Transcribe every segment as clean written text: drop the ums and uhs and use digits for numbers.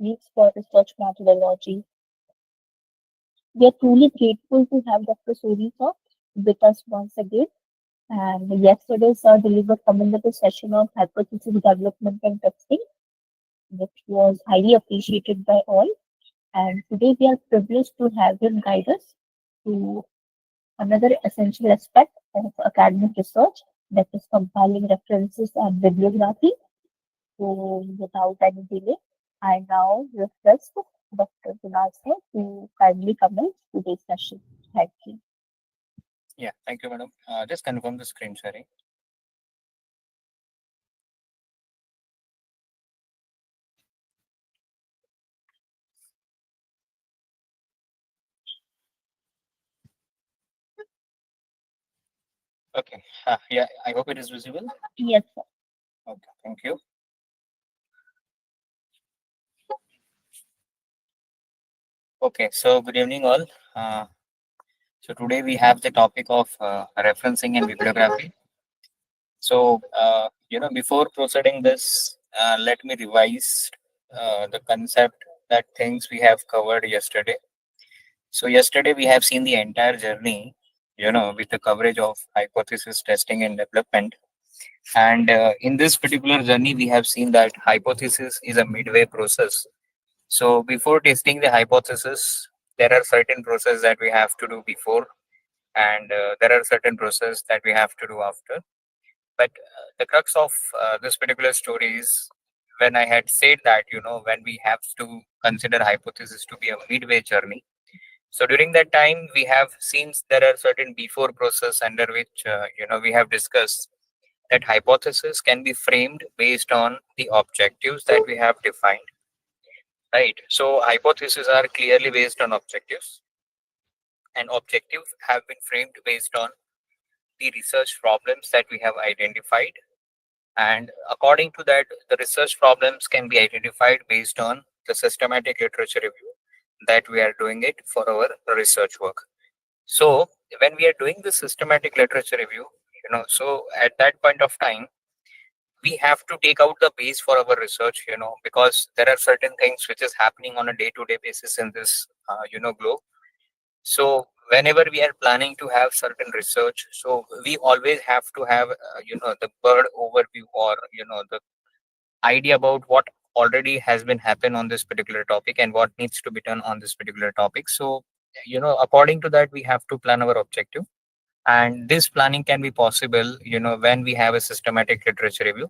techniques for research methodology. We are truly grateful to have Dr. Surita with us once again. And yesterday's delivered commendable session on hypothesis development and testing, which was highly appreciated by all. And today we are privileged to have him guide us to another essential aspect of academic research, that is compiling references and bibliography. So without any delay, I now request Dr. Vinay sir to kindly commence today's session. Thank you. Yeah, thank you, madam. Just confirm the screen sharing. Okay. Yeah, I hope it is visible. Yes, sir. Okay, thank you. Okay, so good evening, all. Uh, so today we have the topic of referencing and bibliography. So, before proceeding this, let me revise the concept that things we have covered yesterday. So yesterday we have seen the entire journey, with the coverage of hypothesis testing and development. And in this particular journey, we have seen that hypothesis is a midway process. So before testing the hypothesis, there are certain processes that we have to do before, and there are certain processes that we have to do after. But the crux of this particular story is when I had said that, when we have to consider hypothesis to be a midway journey. So during that time, we have seen there are certain before process under which, we have discussed that hypothesis can be framed based on the objectives that we have defined, right? So hypotheses are clearly based on objectives, and objectives have been framed based on the research problems that we have identified. And according to that, the research problems can be identified based on the systematic literature review that we are doing it for our research work. So when we are doing the systematic literature review, so at that point of time, we have to take out the base for our research, because there are certain things which is happening on a day-to-day basis in this, globe. So whenever we are planning to have certain research, so we always have to have, the bird overview, or, the idea about what already has been happened on this particular topic and what needs to be done on this particular topic. So, according to that, we have to plan our objective. And this planning can be possible, when we have a systematic literature review.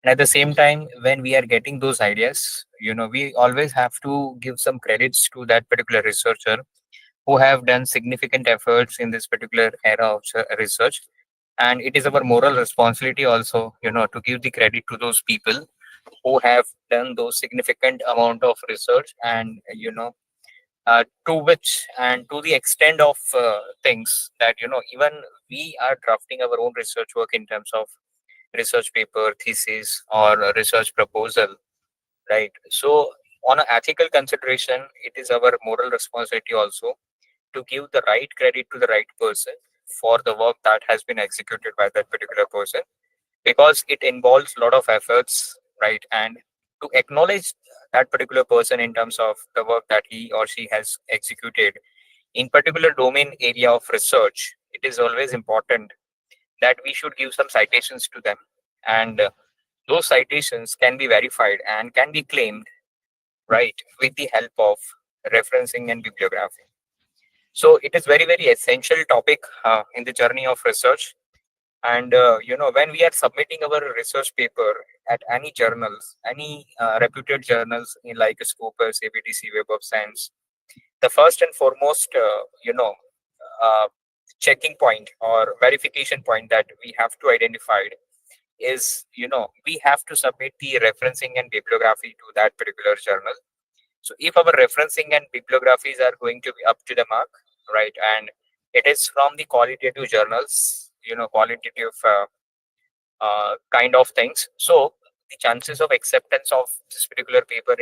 And at the same time, when we are getting those ideas, we always have to give some credits to that particular researcher who have done significant efforts in this particular era of research. And it is our moral responsibility also, to give the credit to those people who have done those significant amount of research, and to which and to the extent of things that, even we are drafting our own research work in terms of research paper, thesis, or a research proposal, right? So on an ethical consideration, it is our moral responsibility also to give the right credit to the right person for the work that has been executed by that particular person, because it involves a lot of efforts, right? And to acknowledge that particular person in terms of the work that he or she has executed in particular domain area of research, it is always important that we should give some citations to them. And those citations can be verified and can be claimed, right, with the help of referencing and bibliography. So it is very, very essential topic in the journey of research. And when we are submitting our research paper at any journals, any reputed journals in like Scopus, ABTC, Web of Science, the first and foremost, uh, checking point or verification point that we have to identify is, we have to submit the referencing and bibliography to that particular journal. So if our referencing and bibliographies are going to be up to the mark, right, and it is from the qualitative journals, qualitative kind of things, so the chances of acceptance of this particular paper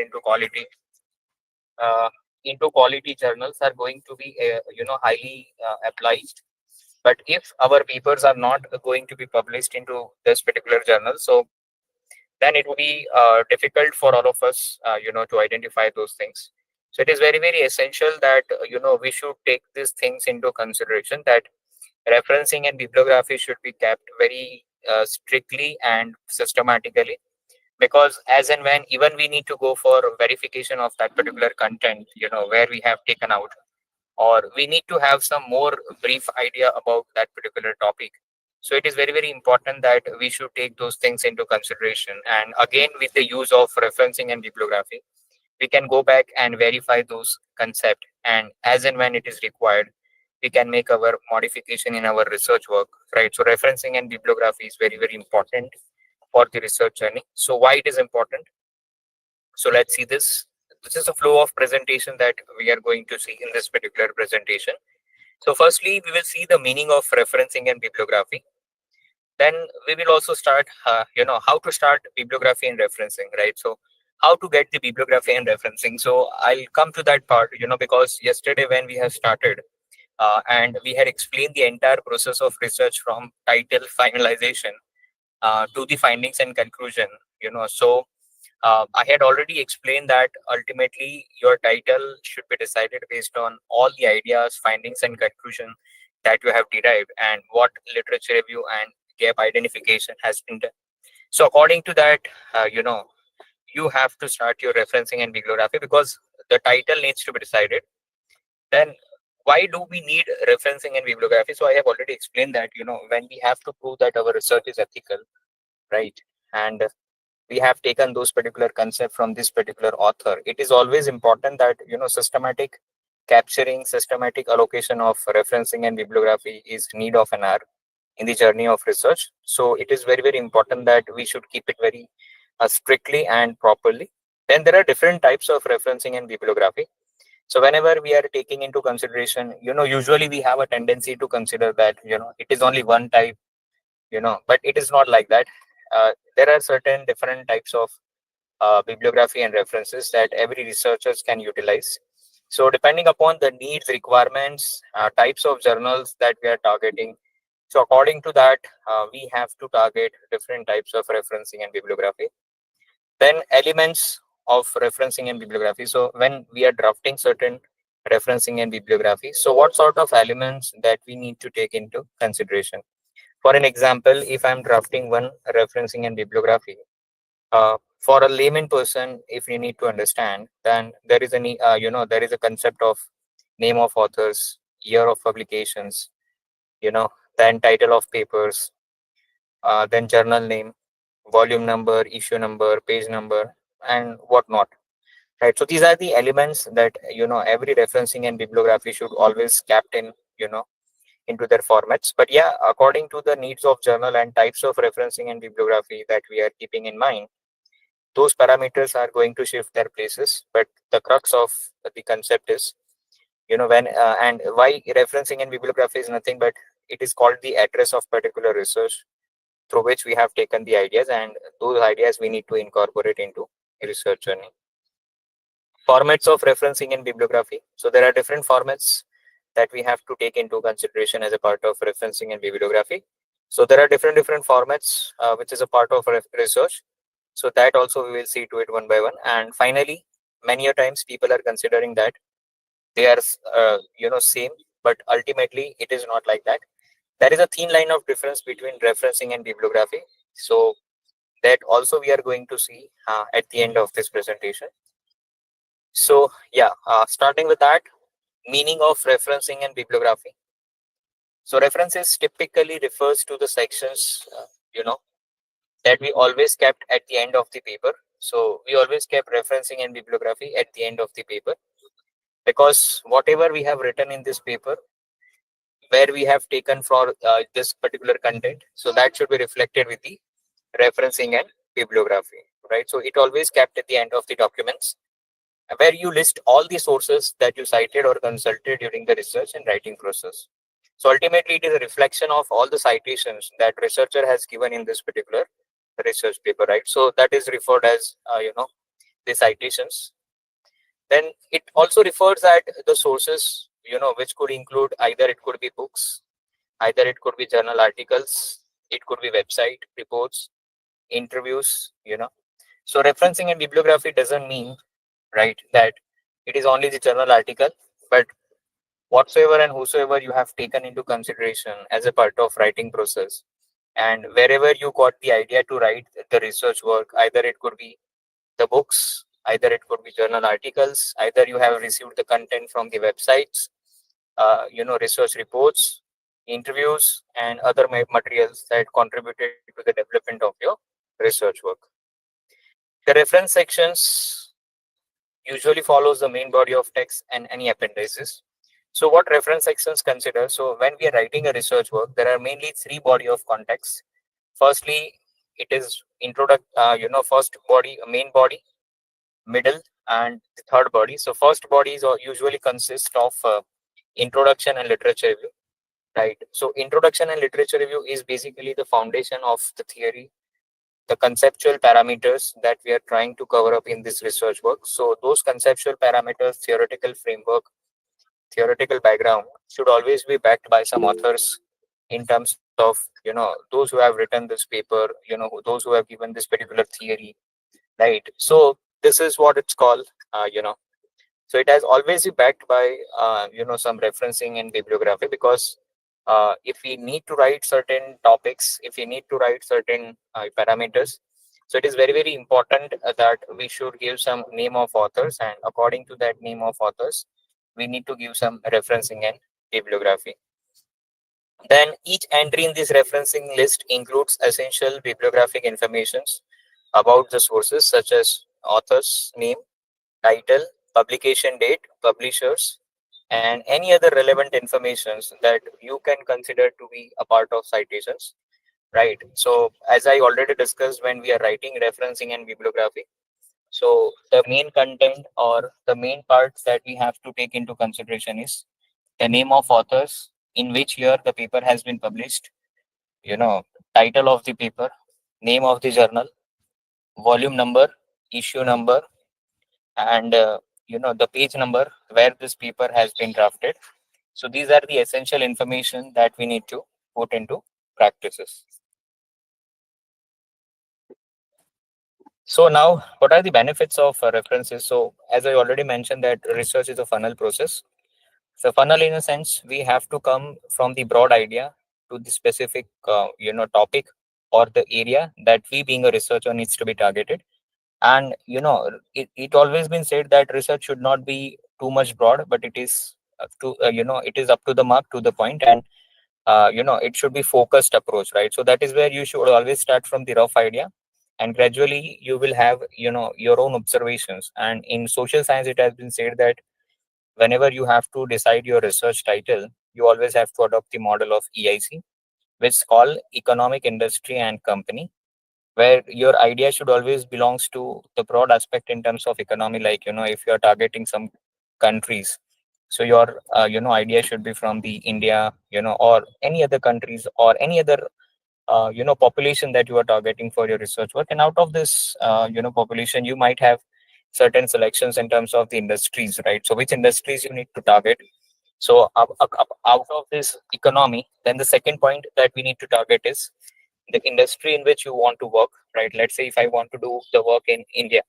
uh, into quality journals are going to be highly applied. But if our papers are not going to be published into this particular journal, so then it will be difficult for all of us, to identify those things. So it is very, very essential that, we should take these things into consideration, that referencing and bibliography should be kept very strictly and systematically, because as and when even we need to go for verification of that particular content, where we have taken out, or we need to have some more brief idea about that particular topic. So it is very, very important that we should take those things into consideration. And again, with the use of referencing and bibliography, we can go back and verify those concepts. And as and when it is required, we can make our modification in our research work, right? So referencing and bibliography is very, very important for the research journey. So why it is important? So let's see this. This is a flow of presentation that we are going to see in this particular presentation. So firstly, we will see the meaning of referencing and bibliography. Then we will also start, how to start bibliography and referencing, right? So how to get the bibliography and referencing. So I'll come to that part, because yesterday when we have started, and we had explained the entire process of research from title finalization to the findings and conclusion, so I had already explained that ultimately your title should be decided based on all the ideas, findings, and conclusion that you have derived, and what literature review and gap identification has been done. So according to that, you have to start your referencing and bibliography, because the title needs to be decided. Then why do we need referencing and bibliography? So I have already explained that, when we have to prove that our research is ethical, right? And we have taken those particular concept from this particular author, it is always important that, systematic capturing, systematic allocation of referencing and bibliography is need of an hour in the journey of research. So it is very, very important that we should keep it very strictly and properly. Then there are different types of referencing and bibliography. So whenever we are taking into consideration, usually we have a tendency to consider that, it is only one type, but it is not like that. There are certain different types of bibliography and references that every researchers can utilize. So depending upon the needs, requirements, types of journals that we are targeting, so according to that, we have to target different types of referencing and bibliography. Then elements of referencing and bibliography. So when we are drafting certain referencing and bibliography, so what sort of elements that we need to take into consideration? For an example, if I'm drafting one referencing and bibliography, for a layman person, if you need to understand, then there is there is a concept of name of authors, year of publications, then title of papers, then journal name, volume number, issue number, page number, and whatnot. Right. So these are the elements that, every referencing and bibliography should always kept in, into their formats. But yeah, according to the needs of journal and types of referencing and bibliography that we are keeping in mind, those parameters are going to shift their places. But the crux of the concept is, when and why referencing and bibliography is nothing but it is called the address of particular research through which we have taken the ideas, and those ideas we need to incorporate into a research journey. Formats of referencing and bibliography. So there are different formats that we have to take into consideration as a part of referencing and bibliography. So there are different formats which is a part of research. So that also we will see to it one by one. And finally, many a times people are considering that they are same, but ultimately it is not like that. There is a thin line of difference between referencing and bibliography. So that also we are going to see at the end of this presentation. So yeah, starting with that, meaning of referencing and bibliography. So references typically refers to the sections, that we always kept at the end of the paper. So we always kept referencing and bibliography at the end of the paper, because whatever we have written in this paper, where we have taken for this particular content, so that should be reflected with the referencing and bibliography, right? So it always kept at the end of the documents, where you list all the sources that you cited or consulted during the research and writing process. So ultimately, it is a reflection of all the citations that researcher has given in this particular research paper, right? So that is referred as, the citations. Then it also refers that the sources, which could include either it could be books, either it could be journal articles, it could be website reports, interviews, So referencing and bibliography doesn't mean, right, that it is only the journal article, but whatsoever and whosoever you have taken into consideration as a part of writing process. And wherever you got the idea to write the research work, either it could be the books, either it could be journal articles, either you have received the content from the websites, research reports, interviews, and other materials that contributed to the development of your research work. The reference sections usually follows the main body of text and any appendices. So what reference sections consider? So when we are writing a research work, there are mainly three body of context. Firstly, it is first body, main body, middle, and the third body. So first bodies usually consist of introduction and literature review, right? So introduction and literature review is basically the foundation of the theory, the conceptual parameters that we are trying to cover up in this research work. So those conceptual parameters, theoretical framework, theoretical background should always be backed by some authors in terms of, those who have written this paper, those who have given this particular theory, right? So this is what it's called, so it has always been backed by, some referencing and bibliography, because if we need to write certain topics, if we need to write certain parameters, so it is very, very important that we should give some name of authors, and according to that name of authors, we need to give some referencing and bibliography. Then each entry in this referencing list includes essential bibliographic informations about the sources, such as author's name, title, publication date, publishers, and any other relevant informations that you can consider to be a part of citations, right? So as I already discussed, when we are writing referencing and bibliography, so the main content or the main parts that we have to take into consideration is the name of authors, in which year the paper has been published, you know, title of the paper, name of the journal, volume number, issue number, and the page number where this paper has been drafted. So these are the essential information that we need to put into practices. So now, what are the benefits of references? So as I already mentioned, that research is a funnel process. So funnel, in a sense, we have to come from the broad idea to the specific topic or the area that we being a researcher needs to be targeted. And it always been said that research should not be too much broad, but it is it is up to the mark, to the point, and it should be focused approach, right? So that is where you should always start from the rough idea, and gradually you will have your own observations. And in social science, it has been said that whenever you have to decide your research title, you always have to adopt the model of EIC, which is called economic, industry, and company, where your idea should always belongs to the broad aspect in terms of economy. Like, if you're targeting some countries, so your idea should be from the India, or any other countries, or any other population that you are targeting for your research work. And out of this population, you might have certain selections in terms of the industries, right? So which industries you need to target. So out of this economy, then the second point that we need to target is the industry in which you want to work, right? Let's say if I want to do the work in India,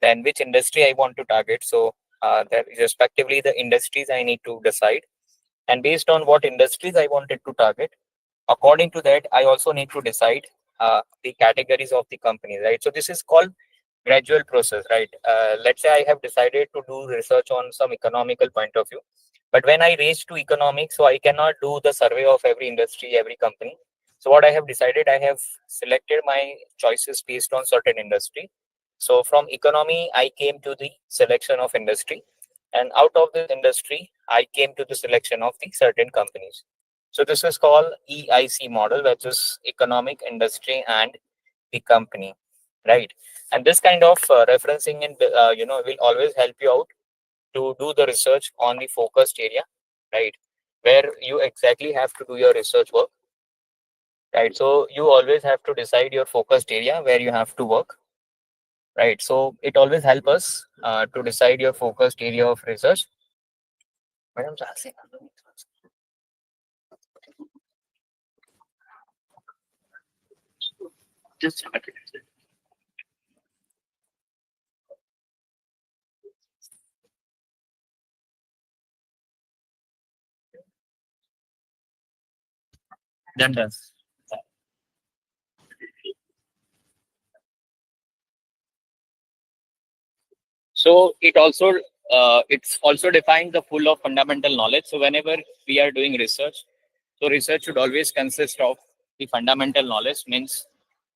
then which industry I want to target. So that is respectively the industries I need to decide. And based on what industries I wanted to target, according to that, I also need to decide the categories of the company, right? So this is called gradual process, right? Let's say I have decided to do research on some economical point of view, but when I reach to economics, so I cannot do the survey of every industry, every company. So what I have decided, I have selected my choices based on certain industry. So from economy, I came to the selection of industry, and out of this industry, I came to the selection of the certain companies. So this is called EIC model, which is economic, industry, and the company, right? And this kind of referencing and will always help you out to do the research on the focused area, right? Where you exactly have to do your research work, right? So you always have to decide your focused area where you have to work, right? So it always help us to decide your focused area of research. Madam, Just then does. So it's also defines the full of fundamental knowledge. So whenever we are doing research, so research should always consist of the fundamental knowledge, means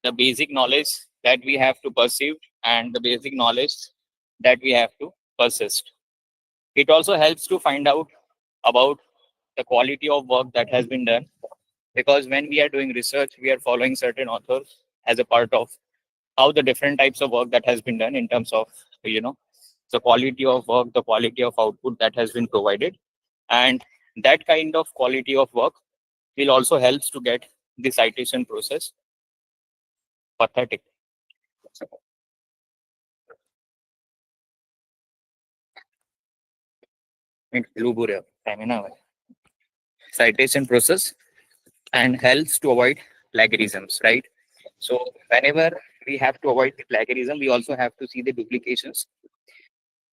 the basic knowledge that we have to perceive and the basic knowledge that we have to persist. It also helps to find out about the quality of work that has been done, because when we are doing research, we are following certain authors as a part of how the different types of work that has been done in terms of, you know, the quality of work, the quality of output that has been provided, and that kind of quality of work will also helps to get the citation process pathetic. Citation process and helps to avoid plagiarisms, right? So whenever we have to avoid the plagiarism, we also have to see the duplications,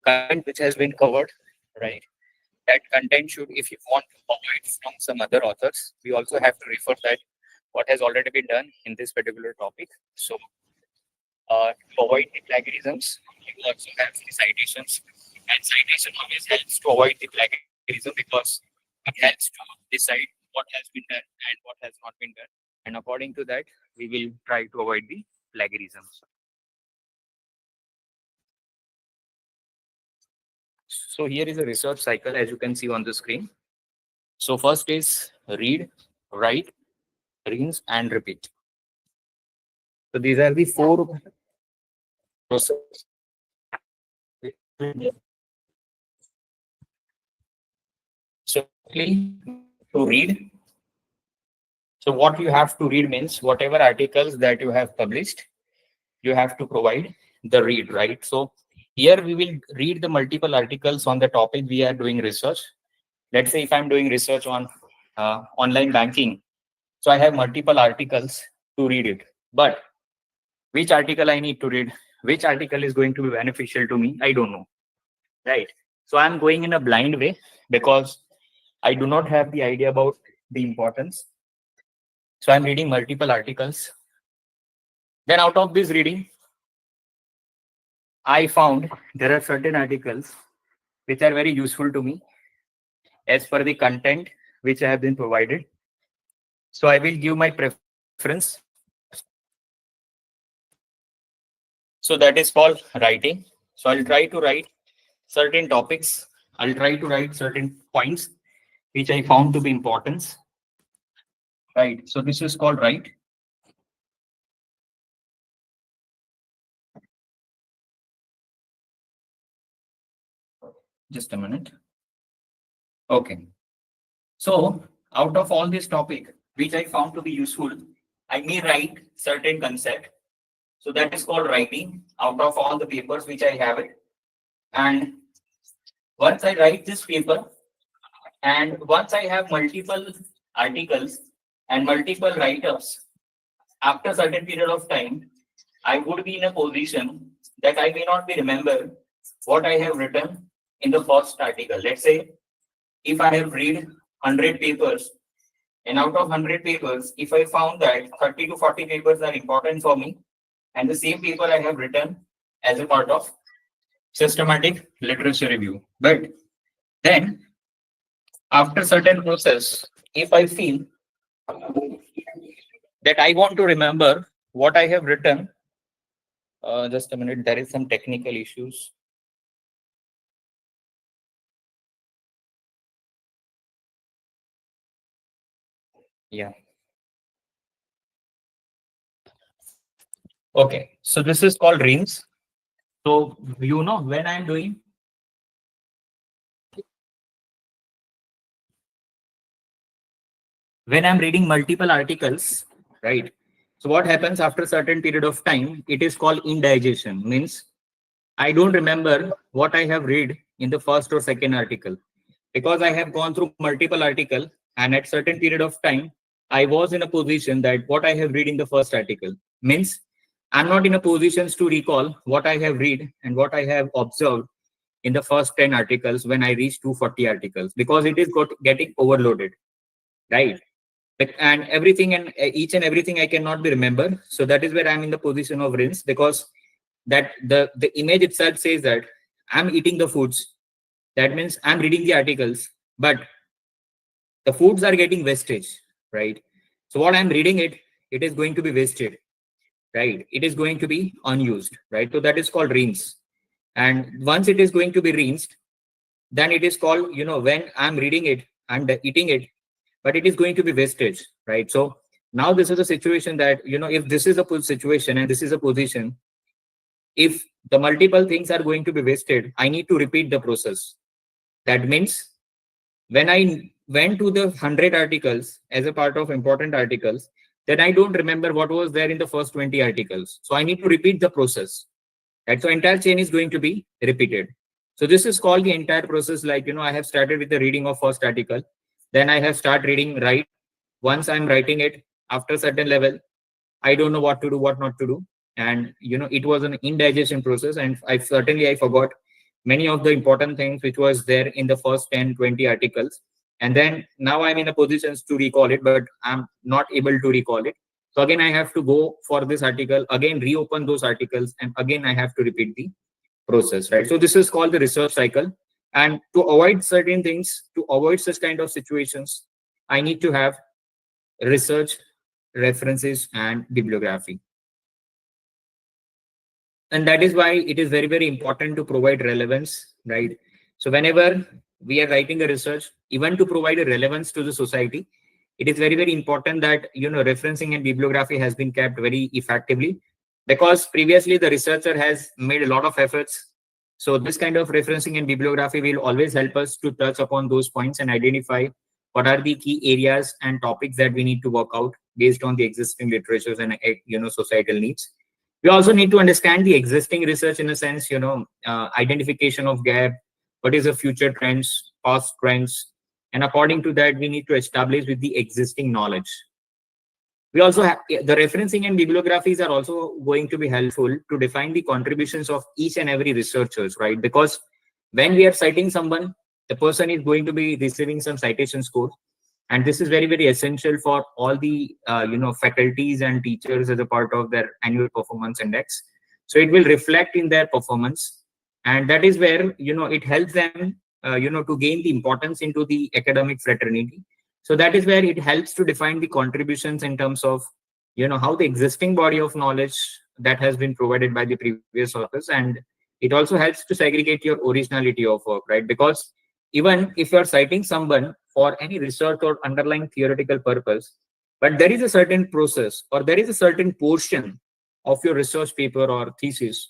content which has been covered, right? That content should, if you want to avoid from some other authors, we also have to refer that what has already been done in this particular topic. So to avoid the plagiarisms, you also have the citations, and citation always helps to avoid the plagiarism because it helps to decide what has been done and what has not been done, and according to that, we will try to avoid the plagiarisms. So here is a research cycle as you can see on the screen. So first is read, write, rinse, and repeat. So these are the four processes. So to read. So what you have to read means whatever articles that you have published, you have to provide the read, right? So here we will read the multiple articles on the topic we are doing research. Let's say if I'm doing research on online banking, so I have multiple articles to read it. But which article I need to read, which article is going to be beneficial to me, I don't know, right? So I'm going in a blind way because I do not have the idea about the importance. So I'm reading multiple articles. Then out of this reading, I found there are certain articles which are very useful to me as per the content which I have been provided. So I will give my preference. So that is called writing. So I'll try to write certain topics. I'll try to write certain points which I found to be important. Right. So this is called write. Just a minute. Okay. So out of all this topic, which I found to be useful, I may write certain concept. So that is called writing out of all the papers which I have it. And once I write this paper, and once I have multiple articles and multiple write-ups, after a certain period of time, I would be in a position that I may not be remember what I have written in the first article. Let's say if I have read 100 papers, and out of 100 papers, if I found that 30 to 40 papers are important for me, and the same paper I have written as a part of systematic literature review. But then after certain process, if I feel that I want to remember what I have written, just a minute, there is some technical issues. Yeah. Okay. So this is called rings. So when I'm doing when I'm reading multiple articles, right? So what happens after a certain period of time? It is called indigestion. Means I don't remember what I have read in the first or second article because I have gone through multiple articles, and at certain period of time, I was in a position that what I have read in the first article means I'm not in a position to recall what I have read and what I have observed in the first 10 articles when I reach 240 articles, because it is getting overloaded, right? And everything and each and everything I cannot be remember. So that is where I'm in the position of rinse, because that the image itself says that I'm eating the foods. That means I'm reading the articles, but the foods are getting wastage, right? So what I'm reading it is going to be wasted, right? It is going to be unused, right? So that is called rinse. And once it is going to be rinsed, then it is called, when I'm reading it and eating it, but it is going to be wastage, right? So now this is a situation that, if this is a situation and this is a position, if the multiple things are going to be wasted, I need to repeat the process. That means when I went to the 100 articles as a part of important articles, then I don't remember what was there in the first 20 articles. So I need to repeat the process. Right? So entire chain is going to be repeated. So this is called the entire process. Like, I have started with the reading of first article. Then I have started reading, right? Once I'm writing it, after a certain level, I don't know what to do, what not to do. And, it was an indigestion process. And I forgot many of the important things which was there in the first 10, 20 articles. And then now I'm in a position to recall it, but I'm not able to recall it. So again, I have to go for this article, again, reopen those articles, and again, I have to repeat the process, right? So this is called the research cycle. And to avoid certain things, to avoid such kind of situations, I need to have research, references, and bibliography. And that is why it is very, very important to provide relevance, right? So whenever we are writing a research, even to provide a relevance to the society, it is very, very important that, referencing and bibliography has been kept very effectively, because previously the researcher has made a lot of efforts. So this kind of referencing and bibliography will always help us to touch upon those points and identify what are the key areas and topics that we need to work out based on the existing literatures and, societal needs. We also need to understand the existing research, in a sense, identification of gap, what is the future trends, past trends, and according to that we need to establish with the existing knowledge. We also have the referencing and bibliographies are also going to be helpful to define the contributions of each and every researchers, right? Because when we are citing someone, the person is going to be receiving some citation score, and this is very, very essential for all the faculties and teachers as a part of their annual performance index. So it will reflect in their performance, and that is where it helps them to gain the importance into the academic fraternity. So that is where it helps to define the contributions in terms of how the existing body of knowledge that has been provided by the previous authors, and it also helps to segregate your originality of work, right? Because even if you are citing someone for any research or underlying theoretical purpose, but there is a certain process or there is a certain portion of your research paper or thesis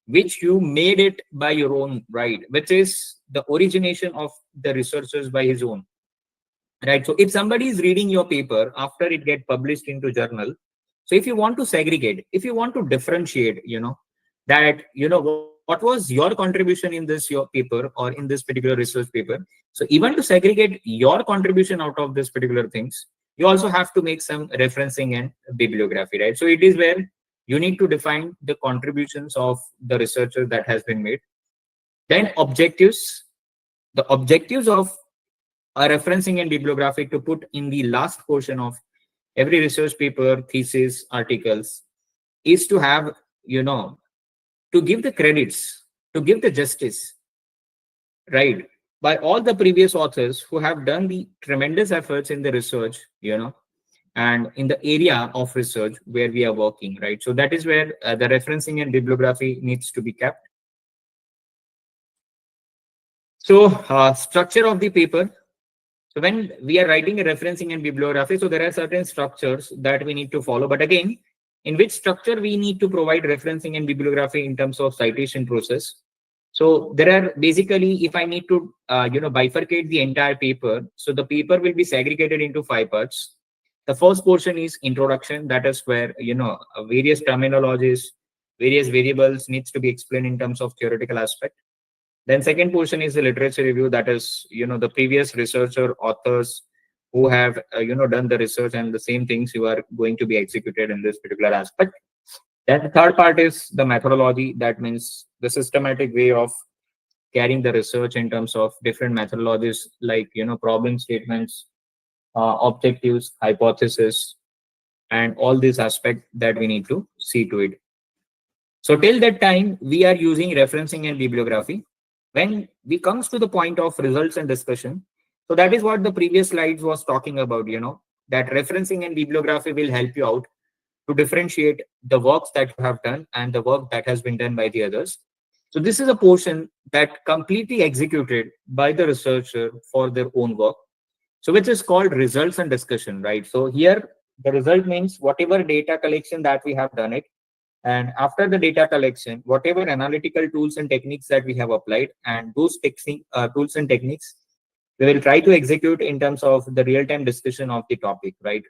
which you made it by your own right, which is the origination of the researchers by his own, right? So if somebody is reading your paper after it get published into journal, so if you want to segregate, if you want to differentiate, that what was your contribution in this your paper or in this particular research paper, so even to segregate your contribution out of this particular things, you also have to make some referencing and bibliography, right? So it is where you need to define the contributions of the researcher that has been made. Then objectives, the objectives of a referencing and bibliography to put in the last portion of every research paper, thesis, articles, is to have, to give the credits, to give the justice, right, by all the previous authors who have done the tremendous efforts in the research, and in the area of research where we are working, right? So that is where the referencing and bibliography needs to be kept. So structure of the paper. So when we are writing a referencing and bibliography, so there are certain structures that we need to follow. But again, in which structure we need to provide referencing and bibliography in terms of citation process. So there are basically, if I need to, bifurcate the entire paper, so the paper will be segregated into 5 parts. The first portion is introduction. That is where, various terminologies, various variables needs to be explained in terms of theoretical aspect. Then second portion is the literature review. That is, the previous researcher authors who have, done the research and the same things you are going to be executed in this particular aspect. Then the third part is the methodology. That means the systematic way of carrying the research in terms of different methodologies like problem statements, objectives, hypothesis, and all these aspects that we need to see to it. So till that time, we are using referencing and bibliography. When we comes to the point of results and discussion, so that is what the previous slides was talking about, that referencing and bibliography will help you out to differentiate the works that you have done and the work that has been done by the others. So this is a portion that completely executed by the researcher for their own work. So which is called results and discussion, right? So here the result means whatever data collection that we have done it, and after the data collection, whatever analytical tools and techniques that we have applied, and those tools and techniques, we will try to execute in terms of the real-time discussion of the topic, right?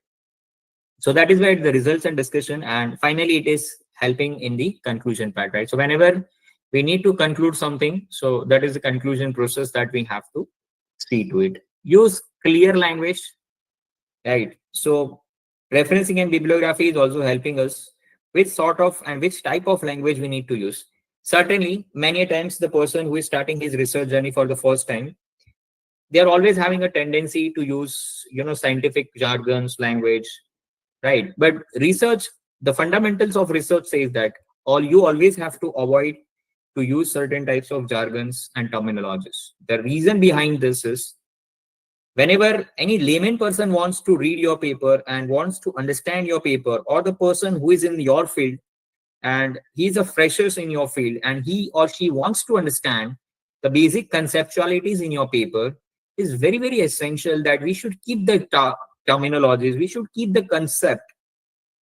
So that is where the results and discussion, and finally it is helping in the conclusion part, right? So whenever we need to conclude something, so that is the conclusion process that we have to see to it. Use clear language, right? So referencing and bibliography is also helping us which sort of and which type of language we need to use. Certainly, many times the person who is starting his research journey for the first time, they are always having a tendency to use, scientific jargons, language, right? But research, the fundamentals of research says that all you always have to avoid to use certain types of jargons and terminologies. The reason behind this is whenever any layman person wants to read your paper and wants to understand your paper, or the person who is in your field and he's a freshers in your field and he or she wants to understand the basic conceptualities in your paper, is very very essential that we should keep the terminologies, we should keep the concept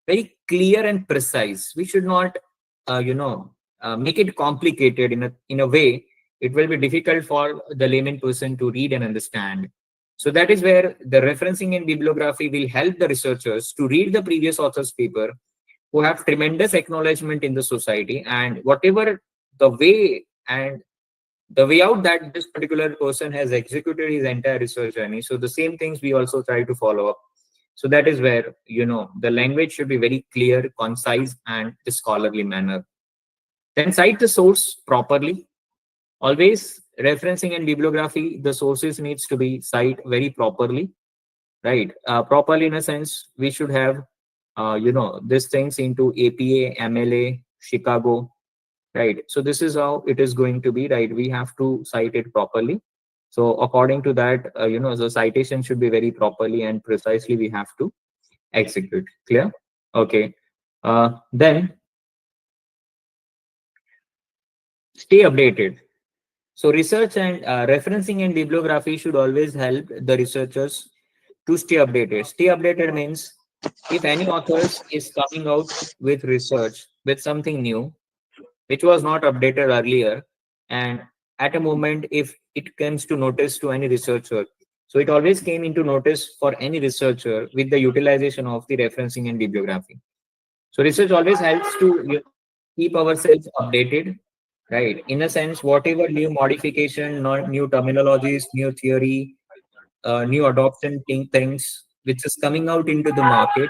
very clear and precise. We should not make it complicated in a way it will be difficult for the layman person to read and understand. So that is where the referencing and bibliography will help the researchers to read the previous author's paper, who have tremendous acknowledgement in the society, and whatever the way and the way out that this particular person has executed his entire research journey. So the same things we also try to follow up. So that is where the language should be very clear, concise, and the scholarly manner. Then cite the source properly. Always referencing and bibliography, the sources needs to be cited very properly, right? Properly in a sense, we should have these things into APA, MLA, Chicago, right? So this is how it is going to be, right? We have to cite it properly. So according to that, the citation should be very properly and precisely we have to execute. Clear? Okay. Then stay updated. So research and referencing and bibliography should always help the researchers to stay updated. Stay updated means if any authors is coming out with research with something new, which was not updated earlier, and at a moment if it comes to notice to any researcher, so it always came into notice for any researcher with the utilization of the referencing and bibliography. So research always helps to keep ourselves updated, right? In a sense, whatever new modification, new terminologies, new theory, new adoption things which is coming out into the market,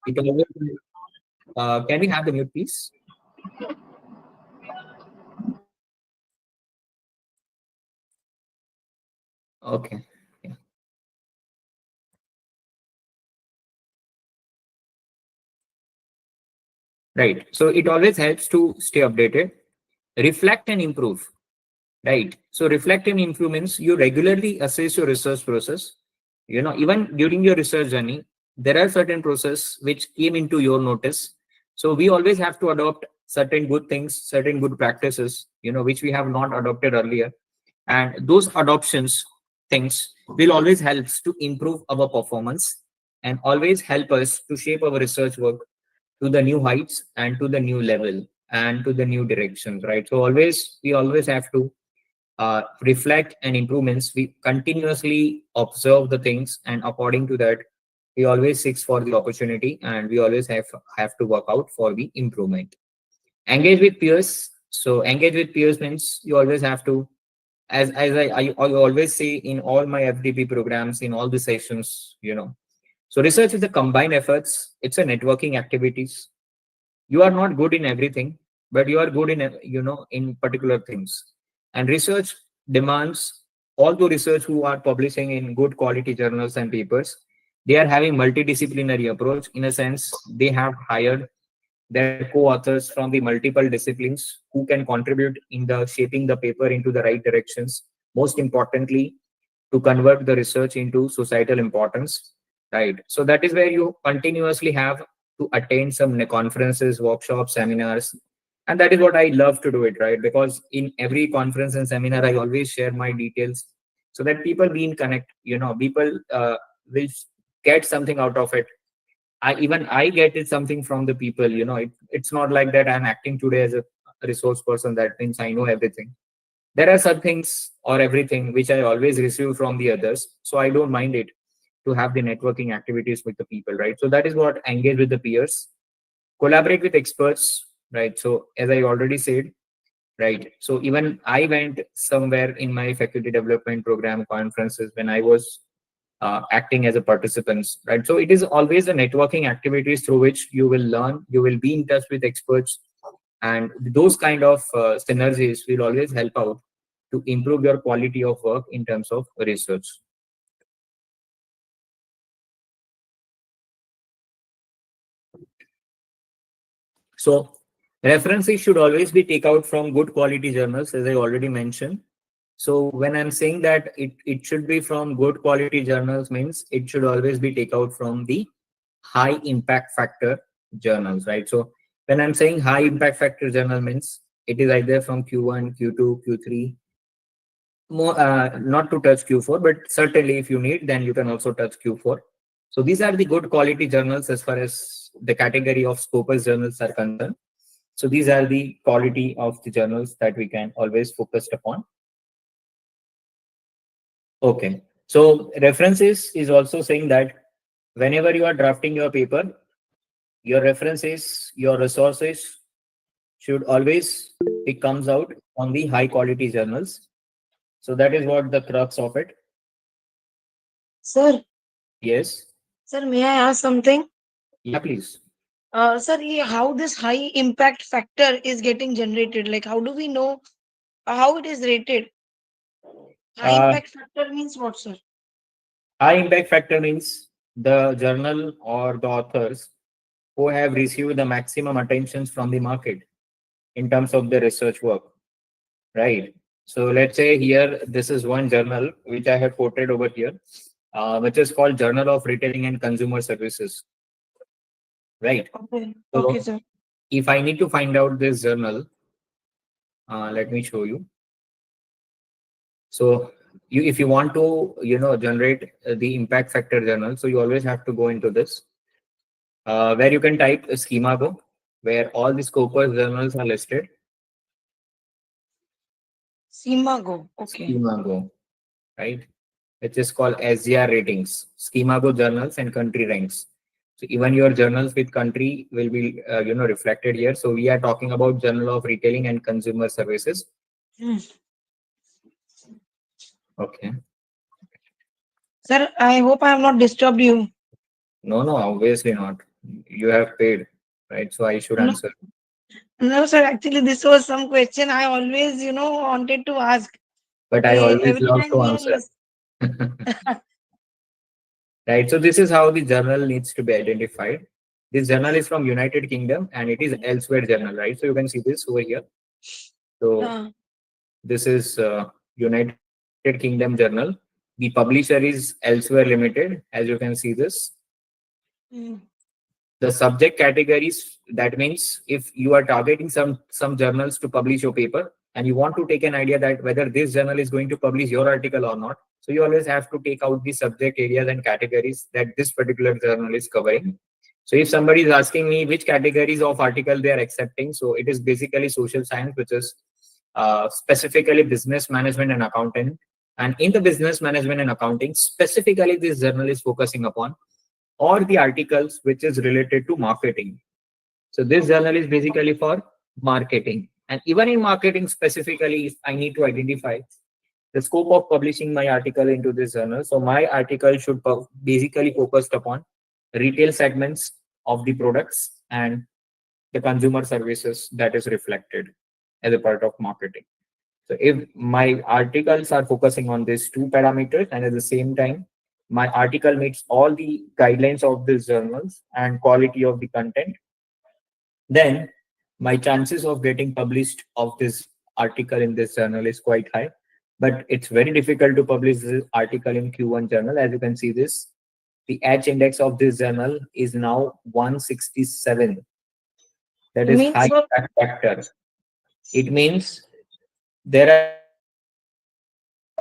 it always can we have the mute please? Okay. Yeah. Right. So it always helps to stay updated, reflect and improve. Right. So reflect and improve means you regularly assess your research process. Even during your research journey, there are certain process which came into your notice. So we always have to adopt certain good things, certain good practices, which we have not adopted earlier. And those adoptions things will always helps to improve our performance and always help us to shape our research work to the new heights and to the new level and to the new directions, right? So we always have to reflect and improvements. We continuously observe the things, and according to that, we always seek for the opportunity, and we always have to work out for the improvement. Engage with peers. So engage with peers means you always have to, as I always say in all my FDP programs, in all the sessions. So research is a combined efforts. It's a networking activities. You are not good in everything, but you are good in in particular things. And research demands all the research who are publishing in good quality journals and papers. They are having multidisciplinary approach. In a sense, they have hired their co-authors from the multiple disciplines who can contribute in the shaping the paper into the right directions. Most importantly, to convert the research into societal importance, right? So that is where you continuously have to attend some conferences, workshops, seminars, and that is what I love to do it, right? Because in every conference and seminar, I always share my details so that people be in connect. People will get something out of it. I get it something from the people. It's not like that I'm acting today as a resource person. That means I know everything. There are some things or everything which I always receive from the others, so I don't mind it to have the networking activities with the people, right? So that is what engage with the peers, collaborate with experts, right? So as I already said, right? So even I went somewhere in my faculty development program conferences when I was acting as a participant, right? So it is always a networking activities through which you will learn, you will be in touch with experts, and those kind of synergies will always help out to improve your quality of work in terms of research. So references should always be take out from good quality journals, as I already mentioned. So when I'm saying that it should be from good quality journals, means it should always be take out from the high impact factor journals, right? So when I'm saying high impact factor journal, means it is either from Q1, Q2, Q3, more not to touch Q4, but certainly if you need, then you can also touch Q4. So these are the good quality journals as far as the category of Scopus journals are concerned. So these are the quality of the journals that we can always focus upon. Okay. So references is also saying that whenever you are drafting your paper, your references, your resources should always, it comes out on the high quality journals. So that is what the crux of it. Sir, Yes. sir, may I ask something? Yeah, please. Sir, how this high impact factor is getting generated? Like, how do we know how it is rated? High Uh, impact factor means what, sir? High impact factor means the journal or the authors who have received the maximum attentions from the market in terms of the research work, right? So let's say here, this is one journal which I have quoted over here, which is called Journal of Retailing and Consumer Services, right? Okay, okay, So sir. if I need to find out this journal, let me show you. So if you want to, generate the impact factor journal, so you always have to go into this, where you can type Schemago, where all the Scopus journals are listed. Simago. Okay. Schemago, right? Which is called SGR ratings, Schemago journals and country ranks. So even your journals with country will be, reflected here. So we are talking about Journal of Retailing and Consumer Services. Hmm. Okay. Sir, I hope I have not disturbed you. No, no, obviously not. You have paid, right? So I should No, answer. no, sir. Actually, this was some question I always, wanted to ask. But I always Every love time to we are answer. Right. So this is how the journal needs to be identified. This journal is from United Kingdom and it is okay. elsewhere journal, right? So you can see this over here. So Uh, this is United Kingdom journal. The publisher is Elsewhere Limited, as you can see this. mm, The subject categories, that means if you are targeting some journals to publish your paper and you want to take an idea that whether this journal is going to publish your article or not, so you always have to take out the subject areas and categories that this particular journal is covering. So if somebody is asking me which categories of article they are accepting, so it is basically social science, which is specifically business management and accounting. And in the business management and accounting, specifically this journal is focusing upon or the articles which is related to marketing. So this journal is basically for marketing. And even in marketing specifically, if I need to identify the scope of publishing my article into this journal, so my article should basically focused upon retail segments of the products and the consumer services that is reflected as a part of marketing. So if my articles are focusing on these two parameters, and at the same time, my article meets all the guidelines of these journals and quality of the content, then my chances of getting published of this article in this journal is quite high. But it's very difficult to publish this article in Q1 journal. As you can see this, the H index of this journal is now 167. That is Means high what? impact factor. It means there are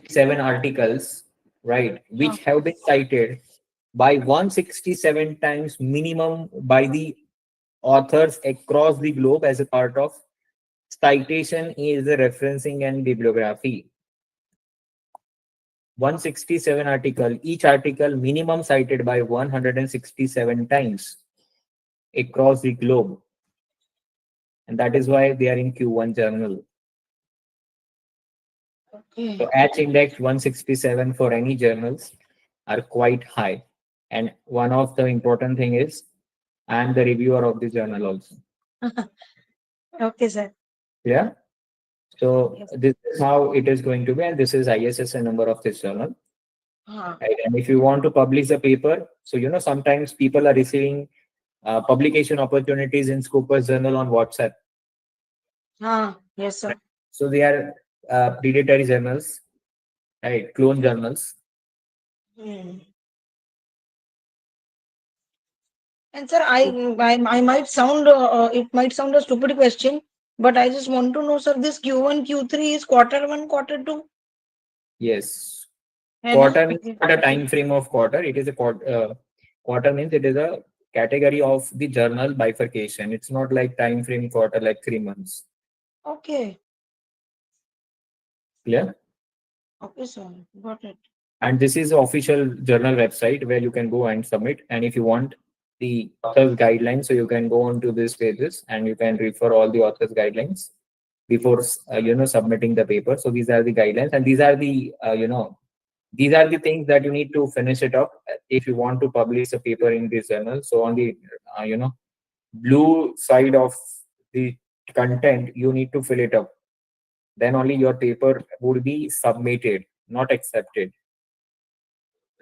167 articles, right, Uh, which have been cited by 167 times minimum by the authors across the globe as a part of citation is the referencing and bibliography. 167 article, each article minimum cited by 167 times across the globe. And that is why they are in Q1 journal. okay. So H index 167 for any journals are quite high. And one of the important thing is I am the reviewer of the journal also. Okay, sir. Yeah. So Yes. this is how it is going to be, and this is ISSN number of this journal. Uh, Right? And if you want to publish a paper, so sometimes people are receiving publication opportunities in Scopus Journal on WhatsApp. yes, sir. Right? So they are predatory journals, right? Clone journals. Hmm. And sir, I might sound it might sound a stupid question, but I just want to know, sir, this Q1, Q3 is quarter one, quarter two, Yes. है ना? Quarter means Okay. not a time frame of quarter. It is a quarter. Quarter means it is a category of the journal bifurcation. It's not like time frame quarter like 3 months. Okay. Clear? Okay, sir. Got it. And this is the official journal website where you can go and submit. And if you want the author's guidelines, so you can go on to these pages and you can refer all the author's guidelines before submitting the paper. So these are the guidelines, and these are the these are the things that you need to finish it up if you want to publish a paper in this journal. So on the blue side of the content, you need to fill it up. Then only your paper would be submitted, not accepted.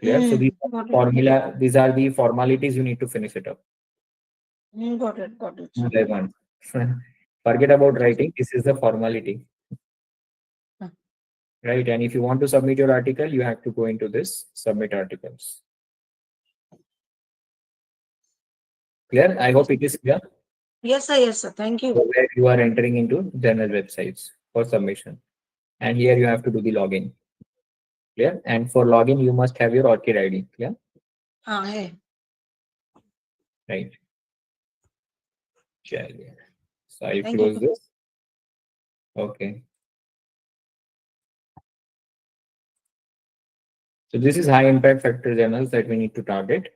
Clear? So these are the Got it. formula. These are the formalities you need to finish it up. Got it. Got it, sir. One by one. Forget about Okay, sir. writing. This is the formality, Uh, right? And if you want to submit your article, you have to go into this submit articles. Clear? I Okay, hope sir. it is clear. Yes, sir. Yes, sir. Thank So you. where you are entering into journal websites for submission, and here you have to do the login. Clear? And for login, you must have your ORCID ID. Clear? Hey. Right. Clear. So I Thank you. close this. Okay. So this is high impact factor journals that we need to target.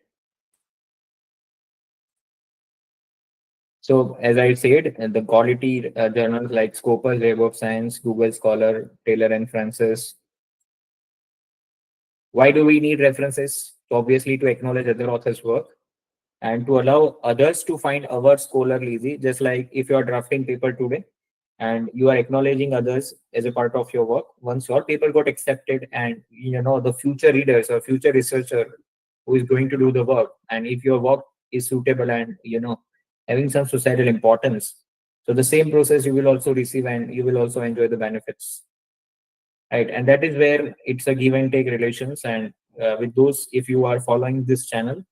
So as I said, the quality journals like Scopus, Web of Science, Google Scholar, Taylor and Francis. Why do we need references? So obviously to acknowledge other authors' work and to allow others to find our scholarly easy. Just like if you are drafting paper today and you are acknowledging others as a part of your work, once your paper got accepted and the future readers or future researcher who is going to do the work, and if your work is suitable and having some societal importance, so the same process you will also receive and you will also enjoy the benefits, right? And that is where it's a give and take relations. And with those, if you are following this channel,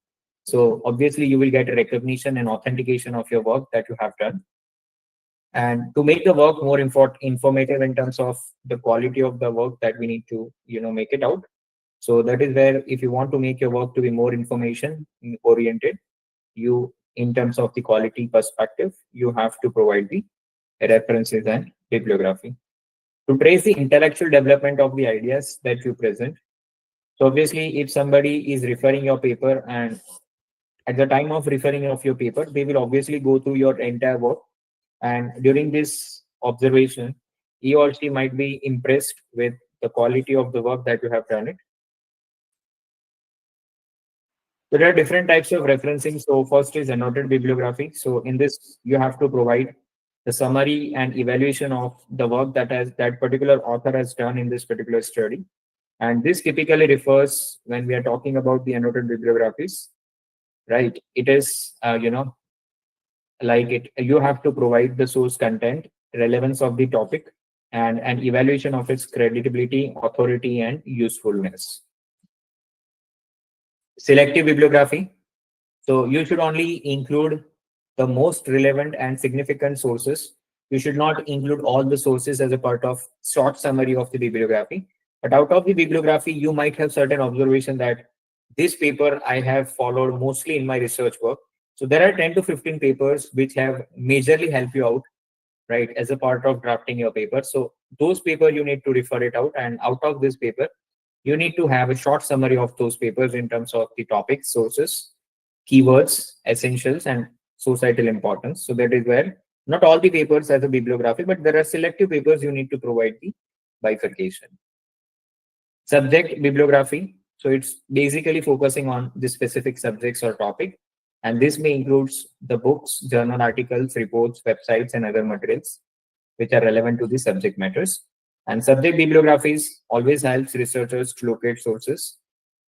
so obviously you will get a recognition and authentication of your work that you have done. And to make the work more informative in terms of the quality of the work that we need to make it out. So that is where if you want to make your work to be more information oriented, you in terms of the quality perspective, you have to provide the references and bibliography to trace the intellectual development of the ideas that you present. So obviously if somebody is referring your paper, and at the time of referring of your paper, they will obviously go through your entire work, and during this observation, he or she might be impressed with the quality of the work that you have done it. So there are different types of referencing. So first is annotated bibliography. So in this, you have to provide the summary and evaluation of the work that particular author has done in this particular study. And this typically refers when we are talking about the annotated bibliographies, right? It is, like it, you have to provide the source content, relevance of the topic, and an evaluation of its credibility, authority, and usefulness. Selective bibliography. So you should only include the most relevant and significant sources. You should not include all the sources as a part of short summary of the bibliography. But out of the bibliography, you might have certain observation that this paper I have followed mostly in my research work. So there are 10 to 15 papers which have majorly helped you out, right, as a part of drafting your paper. So those paper you need to refer it out, and out of this paper, you need to have a short summary of those papers in terms of the topic, sources, keywords, essentials, and societal importance. So that is where not all the papers as a bibliography, but there are selective papers you need to provide the bifurcation. Subject bibliography. So it's basically focusing on the specific subjects or topic. And this may includes the books, journal articles, reports, websites, and other materials which are relevant to the subject matters. And subject bibliographies always helps researchers to locate sources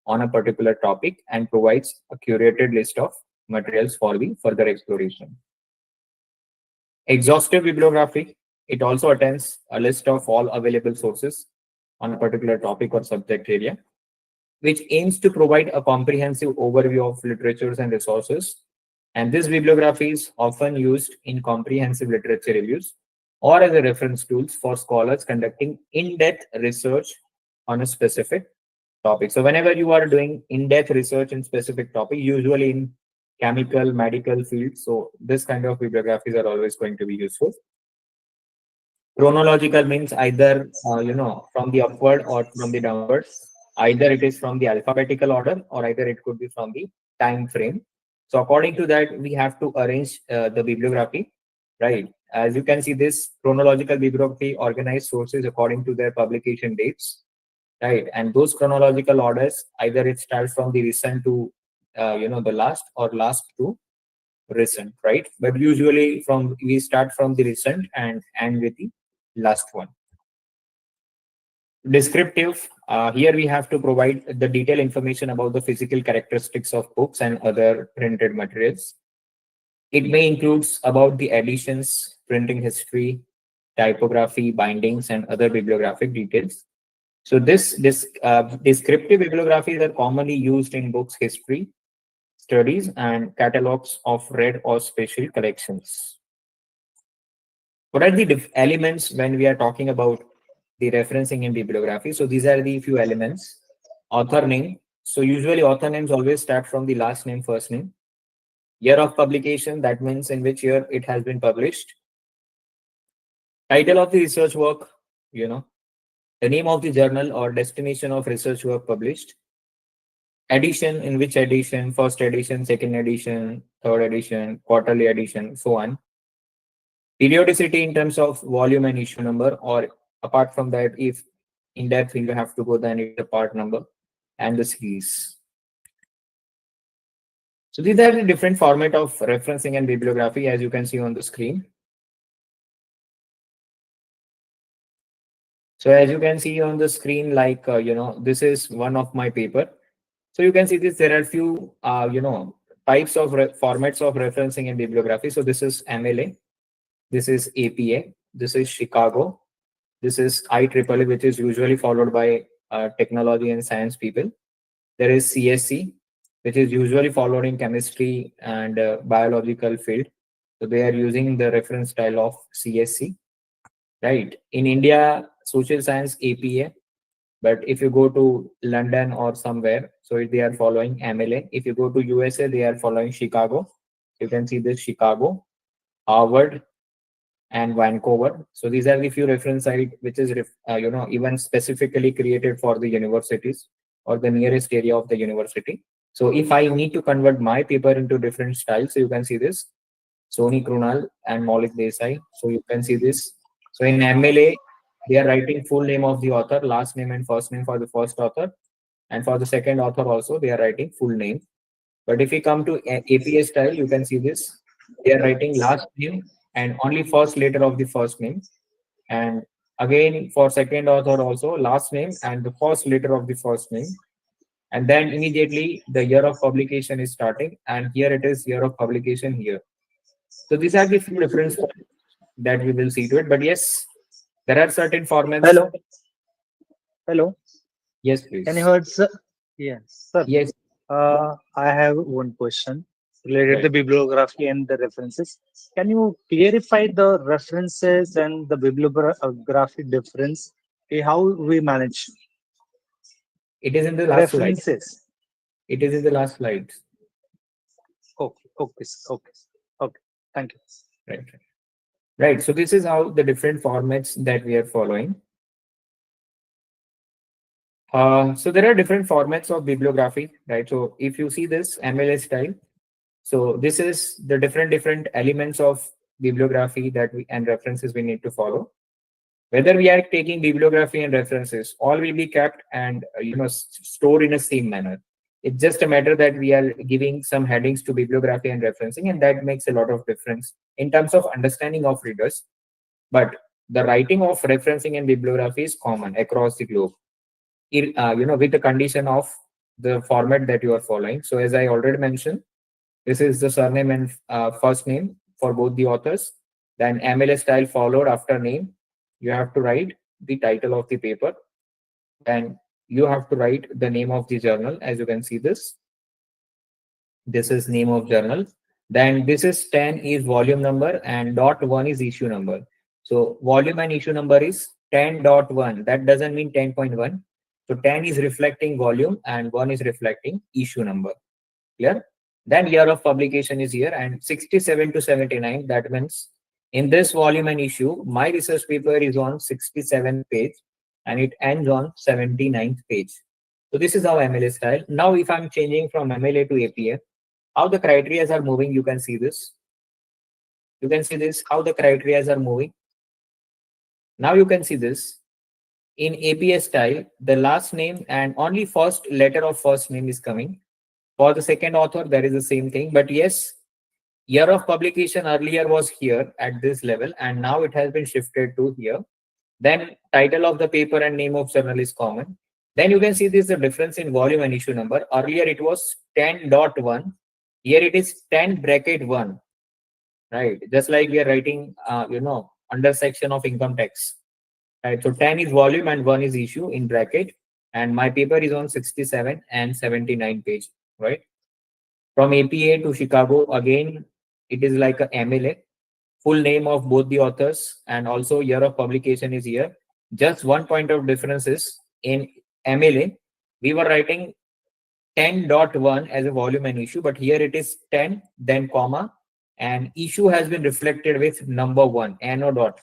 on a particular topic and provides a curated list of materials for the further exploration. Exhaustive bibliography. It also attends a list of all available sources on a particular topic or subject area, which aims to provide a comprehensive overview of literatures and resources. And this bibliography is often used in comprehensive literature reviews or as a reference tools for scholars conducting in-depth research on a specific topic. So whenever you are doing in-depth research in specific topic, usually in chemical, medical fields, so this kind of bibliographies are always going to be useful. Chronological means either from the upward or from the downward. Either it is from the alphabetical order or either it could be from the time frame. So according to that, we have to arrange the bibliography, right? As you can see, this chronological bibliography organized sources according to their publication dates, right? And those chronological orders, either it starts from the recent to the last, or last to recent, right? But usually from we start from the recent and end with the last one. Descriptive. Here we have to provide the detailed information about the physical characteristics of books and other printed materials. It may include about the editions, printing history, typography, bindings, and other bibliographic details. So this descriptive bibliographies are commonly used in books history, studies, and catalogs of read or special collections. What are the elements when we are talking about the referencing in bibliography? So these are the few elements. Author name. So usually author names always start from the last name, first name. Year of publication, that means in which year it has been published. Title of the research work, the name of the journal or destination of research work published. Edition, in which edition, first edition, second edition, third edition, quarterly edition, so on. Periodicity in terms of volume and issue number, or apart from that, if in depth you have to go, then it's the part number and the series. So these are the different format of referencing and bibliography, as you can see on the screen. So as you can see on the screen, like this is one of my paper. So you can see this. There are few types of formats of referencing and bibliography. So this is MLA, this is APA, this is Chicago, this is IEEE, which is usually followed by technology and science people. There is CSC, which is usually followed in chemistry and biological field. So they are using the reference style of CSC, right? In India, social science APA, but if you go to London or somewhere, so they are following MLA. If you go to USA, they are following Chicago. You can see this Chicago, Harvard, and Vancouver. So these are the few reference sites which is even specifically created for the universities or the nearest area of the university. So if I need to convert my paper into different styles, so you can see this Soni Krunal and Maulik Desai. So you can see this. So in MLA, they are writing full name of the author, last name and first name for the first author. And for the second author also, they are writing full name. But if we come to APA style, you can see this. They are writing last name and only first letter of the first name. And again, for second author also, last name and the first letter of the first name. And then immediately the year of publication is starting. And here it is year of publication here. So these are the few different that we will see to it. But yes, there are certain formats. Hello. Hello. Yes, Can you please. hear, sir? Yes, sir. Yes. I have one question related Right. to bibliography and the references. Can you clarify the references and the bibliography difference? How we manage It is in the last slide. references? It is in the last slide. Okay, okay, okay, okay. Thank you. Right. Right. So this is how the different formats that we are following. So there are different formats of bibliography, right? So if you see this MLS style, so this is the different elements of bibliography that we and references we need to follow. Whether we are taking bibliography and references, all will be kept and stored in the same manner. It's just a matter that we are giving some headings to bibliography and referencing, and that makes a lot of difference in terms of understanding of readers. But the writing of referencing and bibliography is common across the globe, with the condition of the format that you are following. So as I already mentioned, this is the surname and first name for both the authors. Then MLS style followed after name. You have to write the title of the paper, and you have to write the name of the journal. As you can see this, this is name of journal. Then this is 10 is volume number and .1 is issue number. So volume and issue number is 10.1. That doesn't mean 10.1. So 10 is reflecting volume and 1 is reflecting issue number. Clear? Then year of publication is here, and 67 to 79. That means in this volume and issue, my research paper is on 67th page and it ends on 79th page. So this is how MLA style. Now, if I'm changing from MLA to APA, how the criteria are moving, you can see this. You can see this, how the criteria are moving. Now you can see this. In APA style, the last name and only first letter of first name is coming. For the second author, there is the same thing. But yes, year of publication earlier was here at this level, and now it has been shifted to here. Then title of the paper and name of journal is common. Then you can see this is the difference in volume and issue number. Earlier it was 10.1. Here it is 10 bracket 1. Right. Just like we are writing, under section of income tax. Right. So 10 is volume and 1 is issue in bracket. And my paper is on 67 and 79 page. Right. From APA to Chicago, again, it is like a MLA. Full name of both the authors and also year of publication is here. Just one point of difference is in MLA, we were writing 10.1 as a volume and issue, but here it is 10, then comma, and issue has been reflected with number 1, NO dot.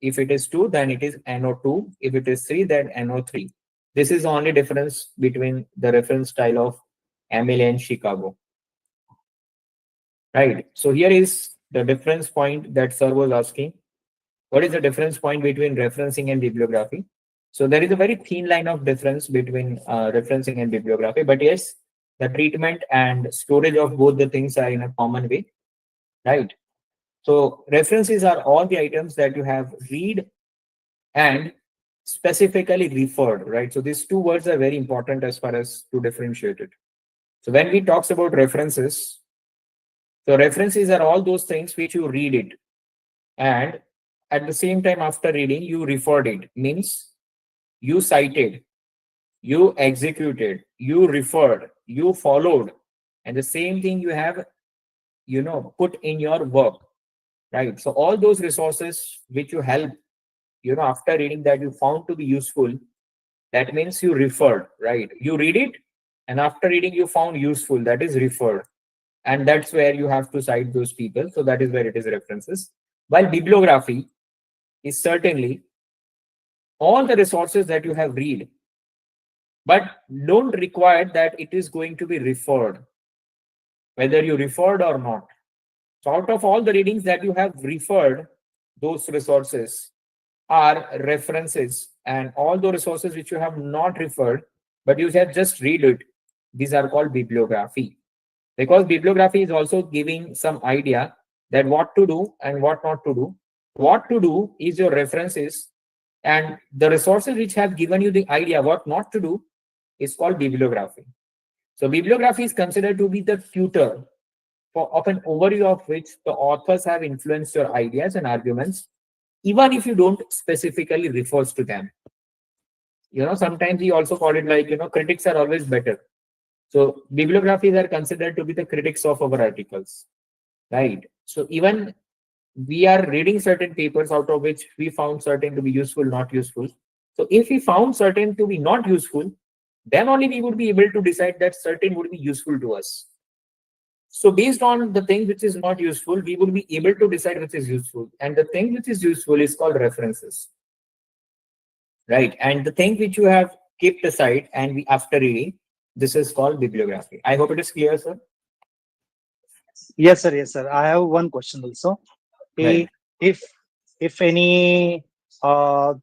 If it is 2, then it is NO2. If it is 3, then NO3. This is the only difference between the reference style of MLA and Chicago. Right. So here is the difference point that sir was asking. What is the difference point between referencing and bibliography? So there is a very thin line of difference between referencing and bibliography. But yes, the treatment and storage of both the things are in a common way. Right. So references are all the items that you have read and specifically referred. Right. So these two words are very important as far as to differentiate it. So when we talks about references, so references are all those things which you read it, and at the same time after reading you referred it. Means you cited, you executed, you referred, you followed, and the same thing you have put in your work, right? So all those resources which you help after reading that you found to be useful, that means you referred, right? You read it and after reading you found useful, that is referred. And that's where you have to cite those people. So that is where it is references. While bibliography is certainly all the resources that you have read, but don't require that it is going to be referred, whether you referred or not. So out of all the readings that you have referred, those resources are references, and all the resources which you have not referred, but you have just read it, these are called bibliography. because bibliography is also giving some idea that what to do and what not to do. What to do is your references, and the resources which have given you the idea what not to do is called bibliography. So bibliography is considered to be the tutor of an overview of which the authors have influenced your ideas and arguments, even if you don't specifically refers to them. Sometimes we also call it like, critics are always better. So bibliographies are considered to be the critics of our articles, right? So even we are reading certain papers out of which we found certain to be useful, not useful. So if we found certain to be not useful, then only we would be able to decide that certain would be useful to us. So based on the thing which is not useful, we would be able to decide which is useful. And the thing which is useful is called references, right? And the thing which you have kept aside and we after reading, this is called bibliography. I hope it is clear, sir. Yes, sir. Yes, sir. I have one question also. Right. If if any uh,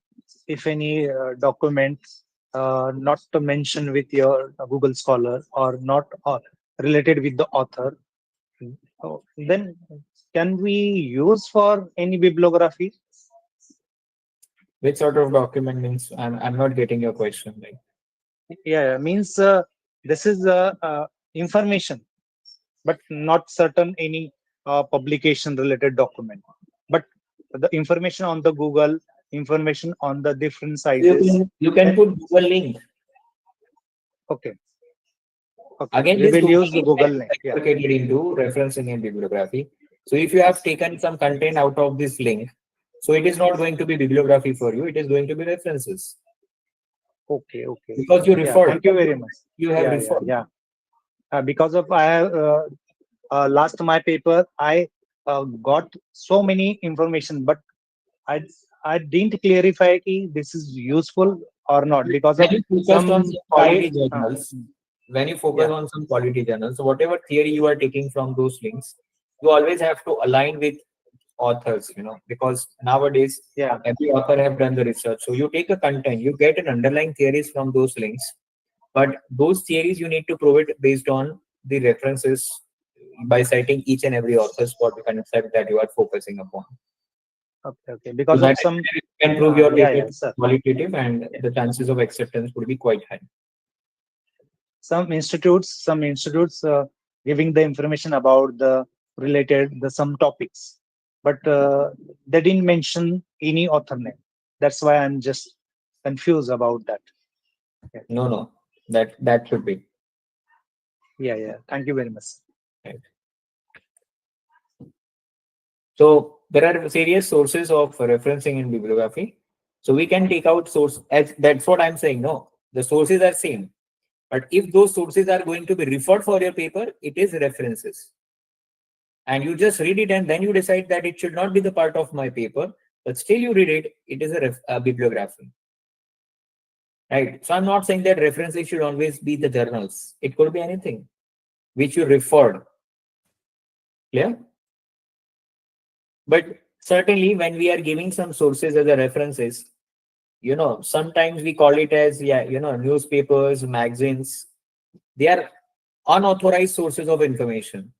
document not to mention with your Google Scholar or not related with the author, then can we use for any bibliography? Which sort of document means? I'm not getting your question. Like, Yeah, means this is information, but not certain any publication related document, but the information on the Google, information on the different sizes. you can And put Google link. okay, okay, Again, we this will Google use the link Google is link. Yeah, bifurcated into referencing and bibliography. So if you have taken some content out of this link, so it is not going to be bibliography for you. It is going to be references okay, okay. because you Yeah, referred. thank you very much. You have Yeah, yeah, referred. yeah. Because of I have last my paper, I got so many information, but I I didn't clarify ki this is useful or not because When of you focused on some some quality I journals, when you focus yeah, on some quality journals, so whatever theory you are taking from those links, you always have to align with authors, because nowadays yeah. every author have done the research. So you take a content, you get an underlying theories from those links, but those theories you need to prove it based on the references by citing each and every author's what the concept that you are focusing upon. Okay, okay. So Because of that some you can prove your yeah, paper yeah, sir. qualitative and Yeah. the chances of acceptance would be quite high. Some institutes giving the information about the related the some topics, but they didn't mention any author name. That's why I'm just confused about that. Yeah, No, that should be. yeah, yeah. Thank you very much. Right. So there are various sources of referencing in bibliography. So we can take out source as that's what I'm saying. No, the sources are same. But if those sources are going to be referred for your paper, it is references. And you just read it and then you decide that it should not be the part of my paper, but still you read it, it is a bibliography. Right. So I'm not saying that references should always be the journals. It could be anything which you referred. Clear? But certainly when we are giving some sources as a references, sometimes we call it as, newspapers, magazines. They are unauthorized sources of information,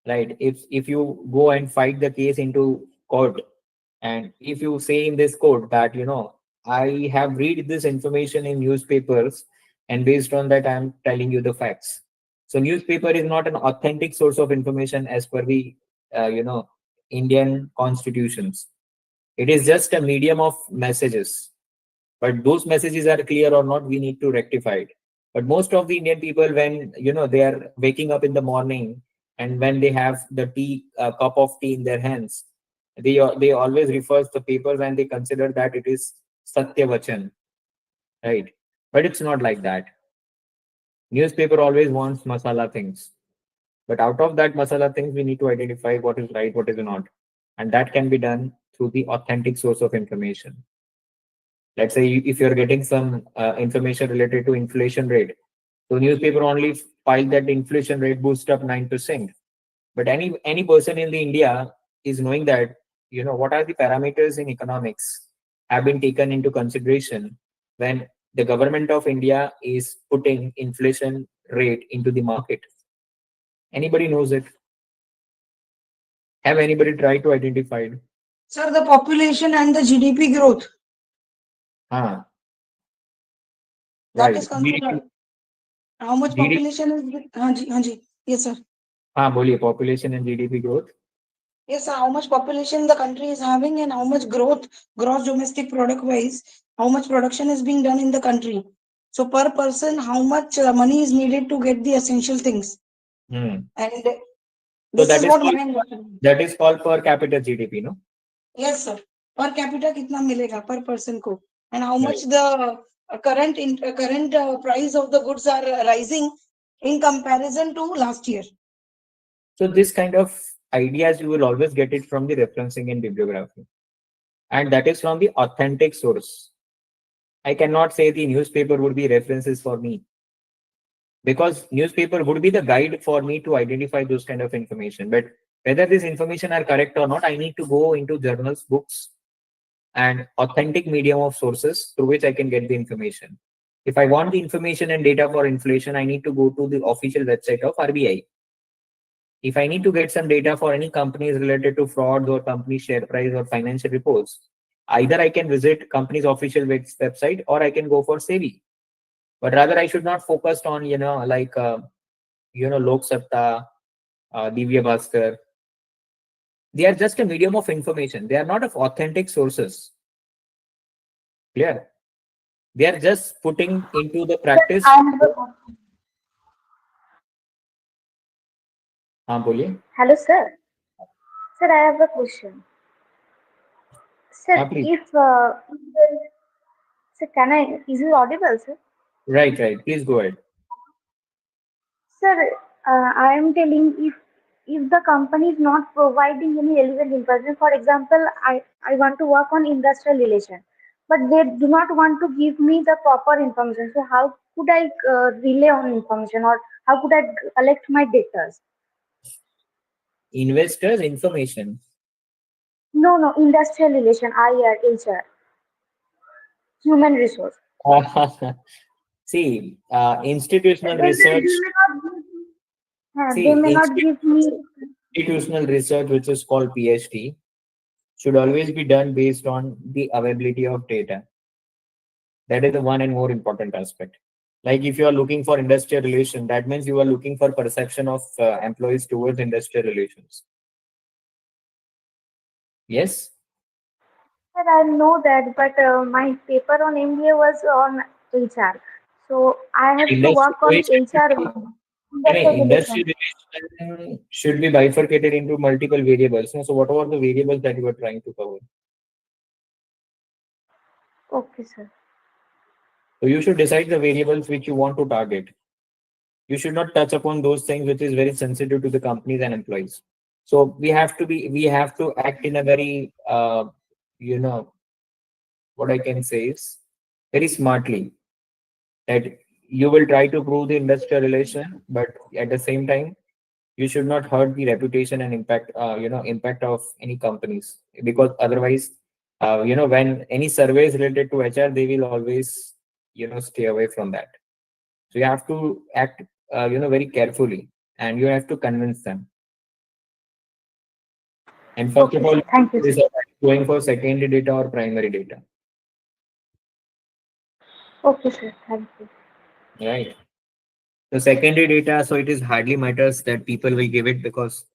right? If you go and fight the case into court, and if you say in this court that, I have read this information in newspapers, and based on that, I'm telling you the facts. So newspaper is not an authentic source of information as per the, Indian constitutions. It is just a medium of messages. But those messages are clear or not, we need to rectify it. But most of the Indian people, when they are waking up in the morning and when they have the tea cup of tea in their hands, they always refers the papers and they consider that it is Satya Vachan, right? But it's not like that. Newspaper always wants masala things. But out of that masala things, we need to identify what is right, what is not. And that can be done through the authentic source of information. Let's say if you're getting some information related to inflation rate, so newspaper only file that inflation rate boost up 9%. But any person in the India is knowing that, what are the parameters in economics have been taken into consideration when the government of India is putting inflation rate into the market. Anybody knows it? Have anybody tried to identify it? Sir, the population and the GDP growth. Ah, That right. is considered. How much GDP. population is? Haan ji. Yes, sir. बोलिए population and GDP growth. Yes, sir. How much population the country is having and how much growth, gross domestic product wise, how much production is being done in the country. So per person, how much money is needed to get the essential things. And this that is is what called- mine. That is called per capita GDP, no? Yes, sir. Per capita कितना मिलेगा per person को, and how much the current price of the goods are rising in comparison to last year. So this kind of ideas you will always get it from the referencing in bibliography, and that is from the authentic source. I cannot say the newspaper would be references for me, because newspaper would be the guide for me to identify those kind of information. But whether this information are correct or not, I need to go into journals, books, and authentic medium of sources through which I can get the information. If I want the information and data for inflation, I need to go to the official website of RBI. If I need to get some data for any companies related to frauds or company share price or financial reports, either I can visit company's official website or I can go for SEBI. But rather, I should not focus on, like, Lok Satta, Divya Bhaskar. They are just a medium of information. They are not of authentic sources. Clear? They are just putting into the practice. Hello, sir. Sir, I have a question. Sir, Please. sir, is it audible, sir? Right. Please go ahead. Sir, I am telling, if the company is not providing any relevant information, for example, I want to work on industrial relation, but they do not want to give me the proper information. So how could I relay on information, or how could I collect my data? Investors information. No, industrial relation, IR, HR, human resource. See, institutional They research. may not give me. Institutional research, which is called PhD, should always be done based on the availability of data. That is the one and more important aspect. Like if you are looking for industrial relation, that means you are looking for perception of employees towards industrial relations. Yes? Sir, I know that, but my paper on MBA was on HR. So I have to work on HR. Industrial relation should be bifurcated into multiple variables. So what are the variables that you are trying to cover? Okay, sir. So you should decide the variables which you want to target. You should not touch upon those things which is very sensitive to the companies and employees. So we have to act in a very, what I can say is very smartly, that you will try to prove the industrial relation, but at the same time, you should not hurt the reputation and impact of any companies, because otherwise, when any survey is related to HR, they will always, stay away from that. So you have to act, very carefully, and you have to convince them. And first of all, thank you, sir. going for secondary data or primary data. Okay, sir. Thank you. Right. The secondary data, so it is hardly matters that people will give it, because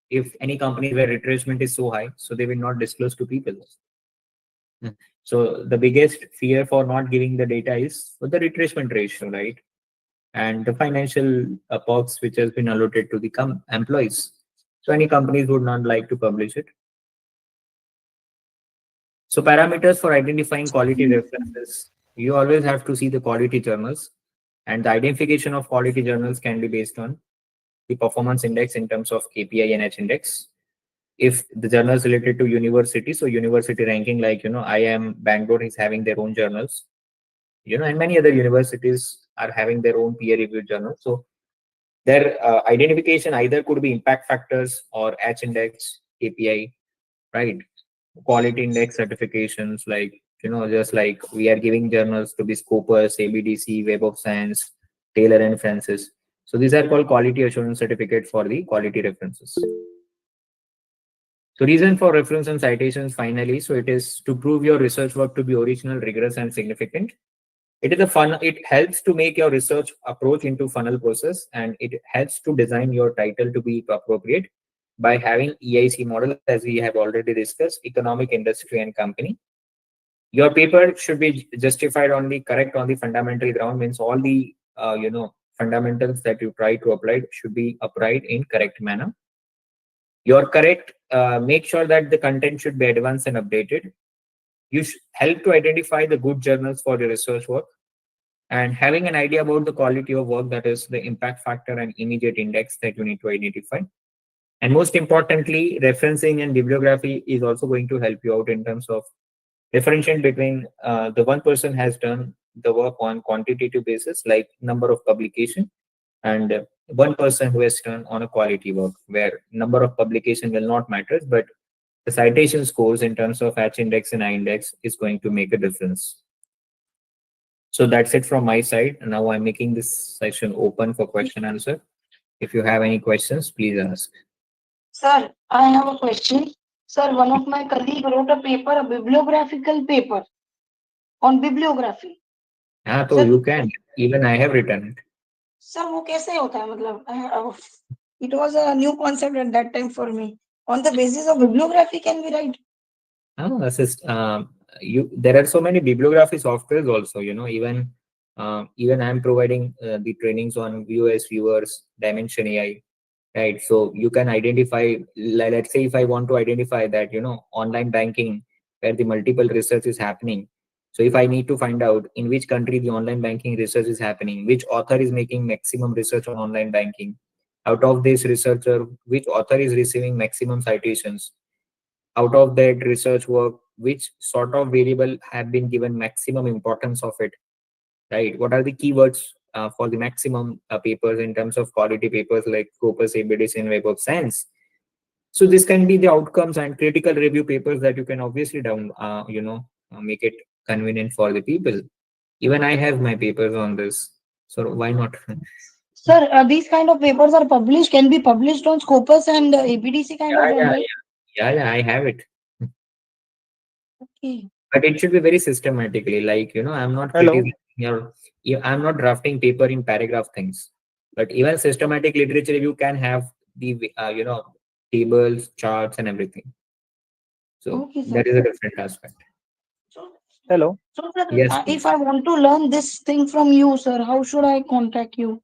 if any company where retrenchment is so high, so they will not disclose to people. So the biggest fear for not giving the data is the retrenchment ratio, right? And the financial perks which has been allotted to the employees. So any companies would not like to publish it. So parameters for identifying quality references, you always have to see the quality journals, and the identification of quality journals can be based on the performance index in terms of KPI and H index. If the journals related to university, so university ranking, like, IIM Bangalore is having their own journals, and many other universities are having their own peer reviewed journals. So their identification either could be impact factors or H index, KPI, right? Quality index certifications, like, just like we are giving journals to be Scopus, ABDC, Web of Science, Taylor and Francis. So these are called quality assurance certificate for the quality references. So reason for reference and citations finally, so it is to prove your research work to be original, rigorous and significant. It helps to make your research approach into funnel process, and it helps to design your title to be appropriate by having EIC model, as we have already discussed, economic, industry and company. Your paper should be justified on the correct on the fundamental ground, means all the fundamentals that you try to apply should be applied in correct manner. You're correct. Make sure that the content should be advanced and updated. You should help to identify the good journals for your research work, and having an idea about the quality of work, that is the impact factor and immediate index that you need to identify. And most importantly, referencing and bibliography is also going to help you out in terms of differentiate between the one person has done the work on quantitative basis, like number of publication, and one person who has done on a quality work, where number of publication will not matter, but the citation scores in terms of H index and I index is going to make a difference. So that's it from my side. Now I'm making this session open for question answer. If you have any questions, please ask. Sir, I have a question. Sir, one of my colleague wrote a paper, a bibliographical paper on bibliography. हाँ तो Sir, you can, even I have written it. Sir वो कैसे होता है मतलब it was a new concept at that time for me. On the basis of bibliography can we write? There are so many bibliography softwares also, even I'm providing the trainings on VOS viewers, Dimension AI, right? So you can identify, let's say if I want to identify that, online banking where the multiple research is happening. So if I need to find out in which country the online banking research is happening, which author is making maximum research on online banking, out of this researcher, which author is receiving maximum citations, out of that research work, which sort of variable have been given maximum importance of it, right? What are the keywords for the maximum papers in terms of quality papers like Scopus, ABDC, and Web of Science? So this can be the outcomes and critical review papers that you can obviously make it convenient for the people. Even I have my papers on this, so why not? Sir, these kind of papers are published, can be published on Scopus and APDC kind of journal? Yeah, I have it. Okay. But it should be very systematically, like, I'm not criticizing I'm not drafting paper in paragraph things, but even systematic literature review can have the tables, charts and everything. So Okay, sir. that is a different aspect. Hello. So sir, Yes, if I want to learn this thing from you, sir, how should I contact you?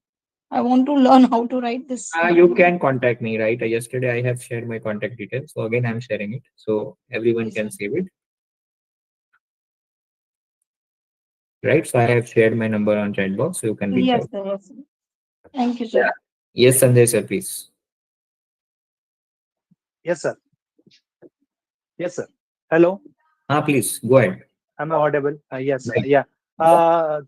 I want to learn how to write this. you can contact me, right? Yesterday I have shared my contact details, so again I'm sharing it so everyone Yes, can sir. save it, right? So I have shared my number on chat box, so you can reach Yes, out. sir. Yes, sir. Thank you, sir. Yeah. Yes, Sanjay sir, please. Yes, sir. Yes, sir. Hello. Please go ahead. Am I audible? Yes. Right. Yeah.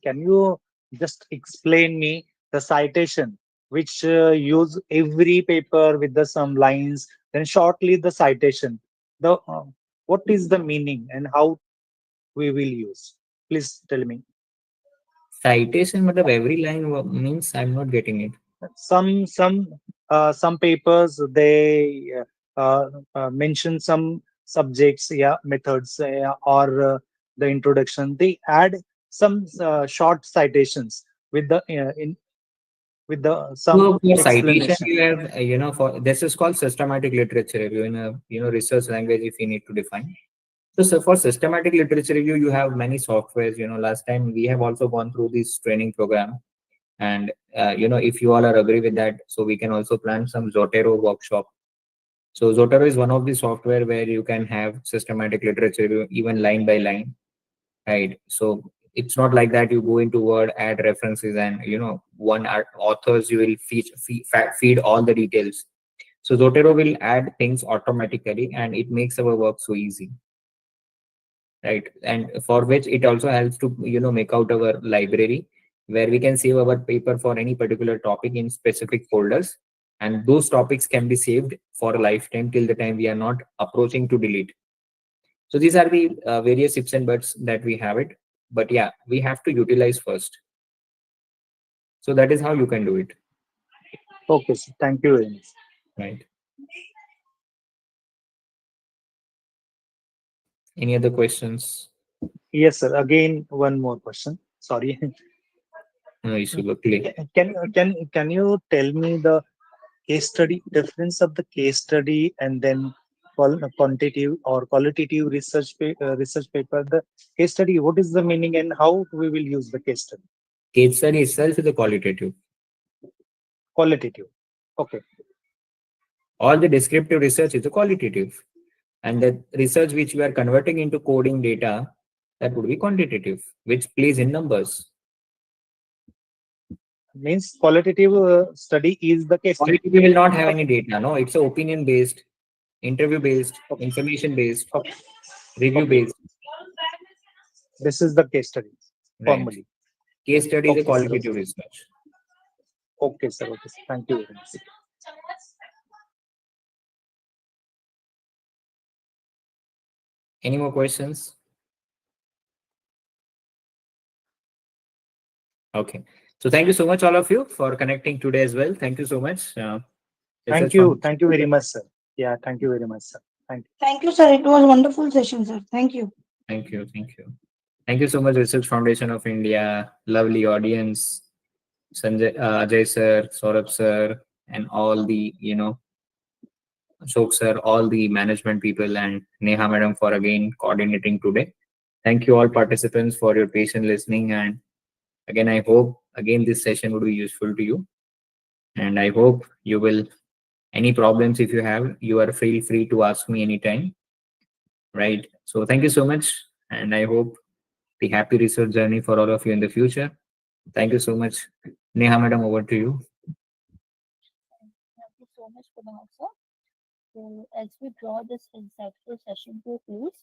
Can you just explain me the citation which use every paper with the some lines, then shortly the citation. The what is the meaning and how we will use? Please tell me. Citation, but every line means I'm not getting it. Some papers they mention some subjects, yeah, methods, or the introduction. They add some short citations with the with the some So for citation, explanation. you have, for this is called systematic literature review in a research language if you need to define. So for systematic literature review, you have many softwares. Last time we have also gone through this training program, and if you all are agree with that, so we can also plan some Zotero workshop. So Zotero is one of the software where you can have systematic literature review even line by line, right? So it's not like that you go into Word, add references, and one authors you will feed all the details. So Zotero will add things automatically, and it makes our work so easy, right? And for which it also helps to make out our library where we can save our paper for any particular topic in specific folders, and those topics can be saved for a lifetime till the time we are not approaching to delete. So these are the various ifs and buts that we have it, but yeah, we have to utilize first. So that is how you can do it. Okay, sir. Thank you very much. Right. Any other questions? Yes, sir. Again, one more question. Sorry. No issue. Luckily, Can you tell me the case study difference of the case study and then quantitative or qualitative research paper? The case study, what is the meaning and how we will use the case study? case study itself is a qualitative. Qualitative. Okay. All the descriptive research is a qualitative, and the research which we are converting into coding data, that would be quantitative, which plays in numbers. Means qualitative study is the case study. Qualitative will not have any data. No, it's a opinion based, interview based, Okay. information based, Okay. review Okay. based. This is the case study Right. formally. Case study is a Okay, sir. qualitative research. Okay, sir. Okay, sir. Thank you very much. Any more questions? Okay. So thank you so much, all of you, for connecting today as well. Thank you so much. Thank Research you. Foundation. Thank you very much, sir. Yeah, thank you very much, sir. Thank you. Thank you, sir. It was a wonderful session, sir. Thank you. Thank you. Thank you. Thank you so much, Research Foundation of India. Lovely audience. Sanjay, Ajay sir, Saurabh sir, and all the, Ashok sir, all the management people, and Neha madam for again coordinating today. Thank you all participants for your patient listening. And again, I hope again this session would be useful to you. And I hope you will, any problems if you have, you are feel free to ask me anytime. Right. So thank you so much. And I hope the happy research journey for all of you in the future. Thank you so much. Neha madam, over to you. Thank you so much for the answer. So, as we draw this insightful session to a close,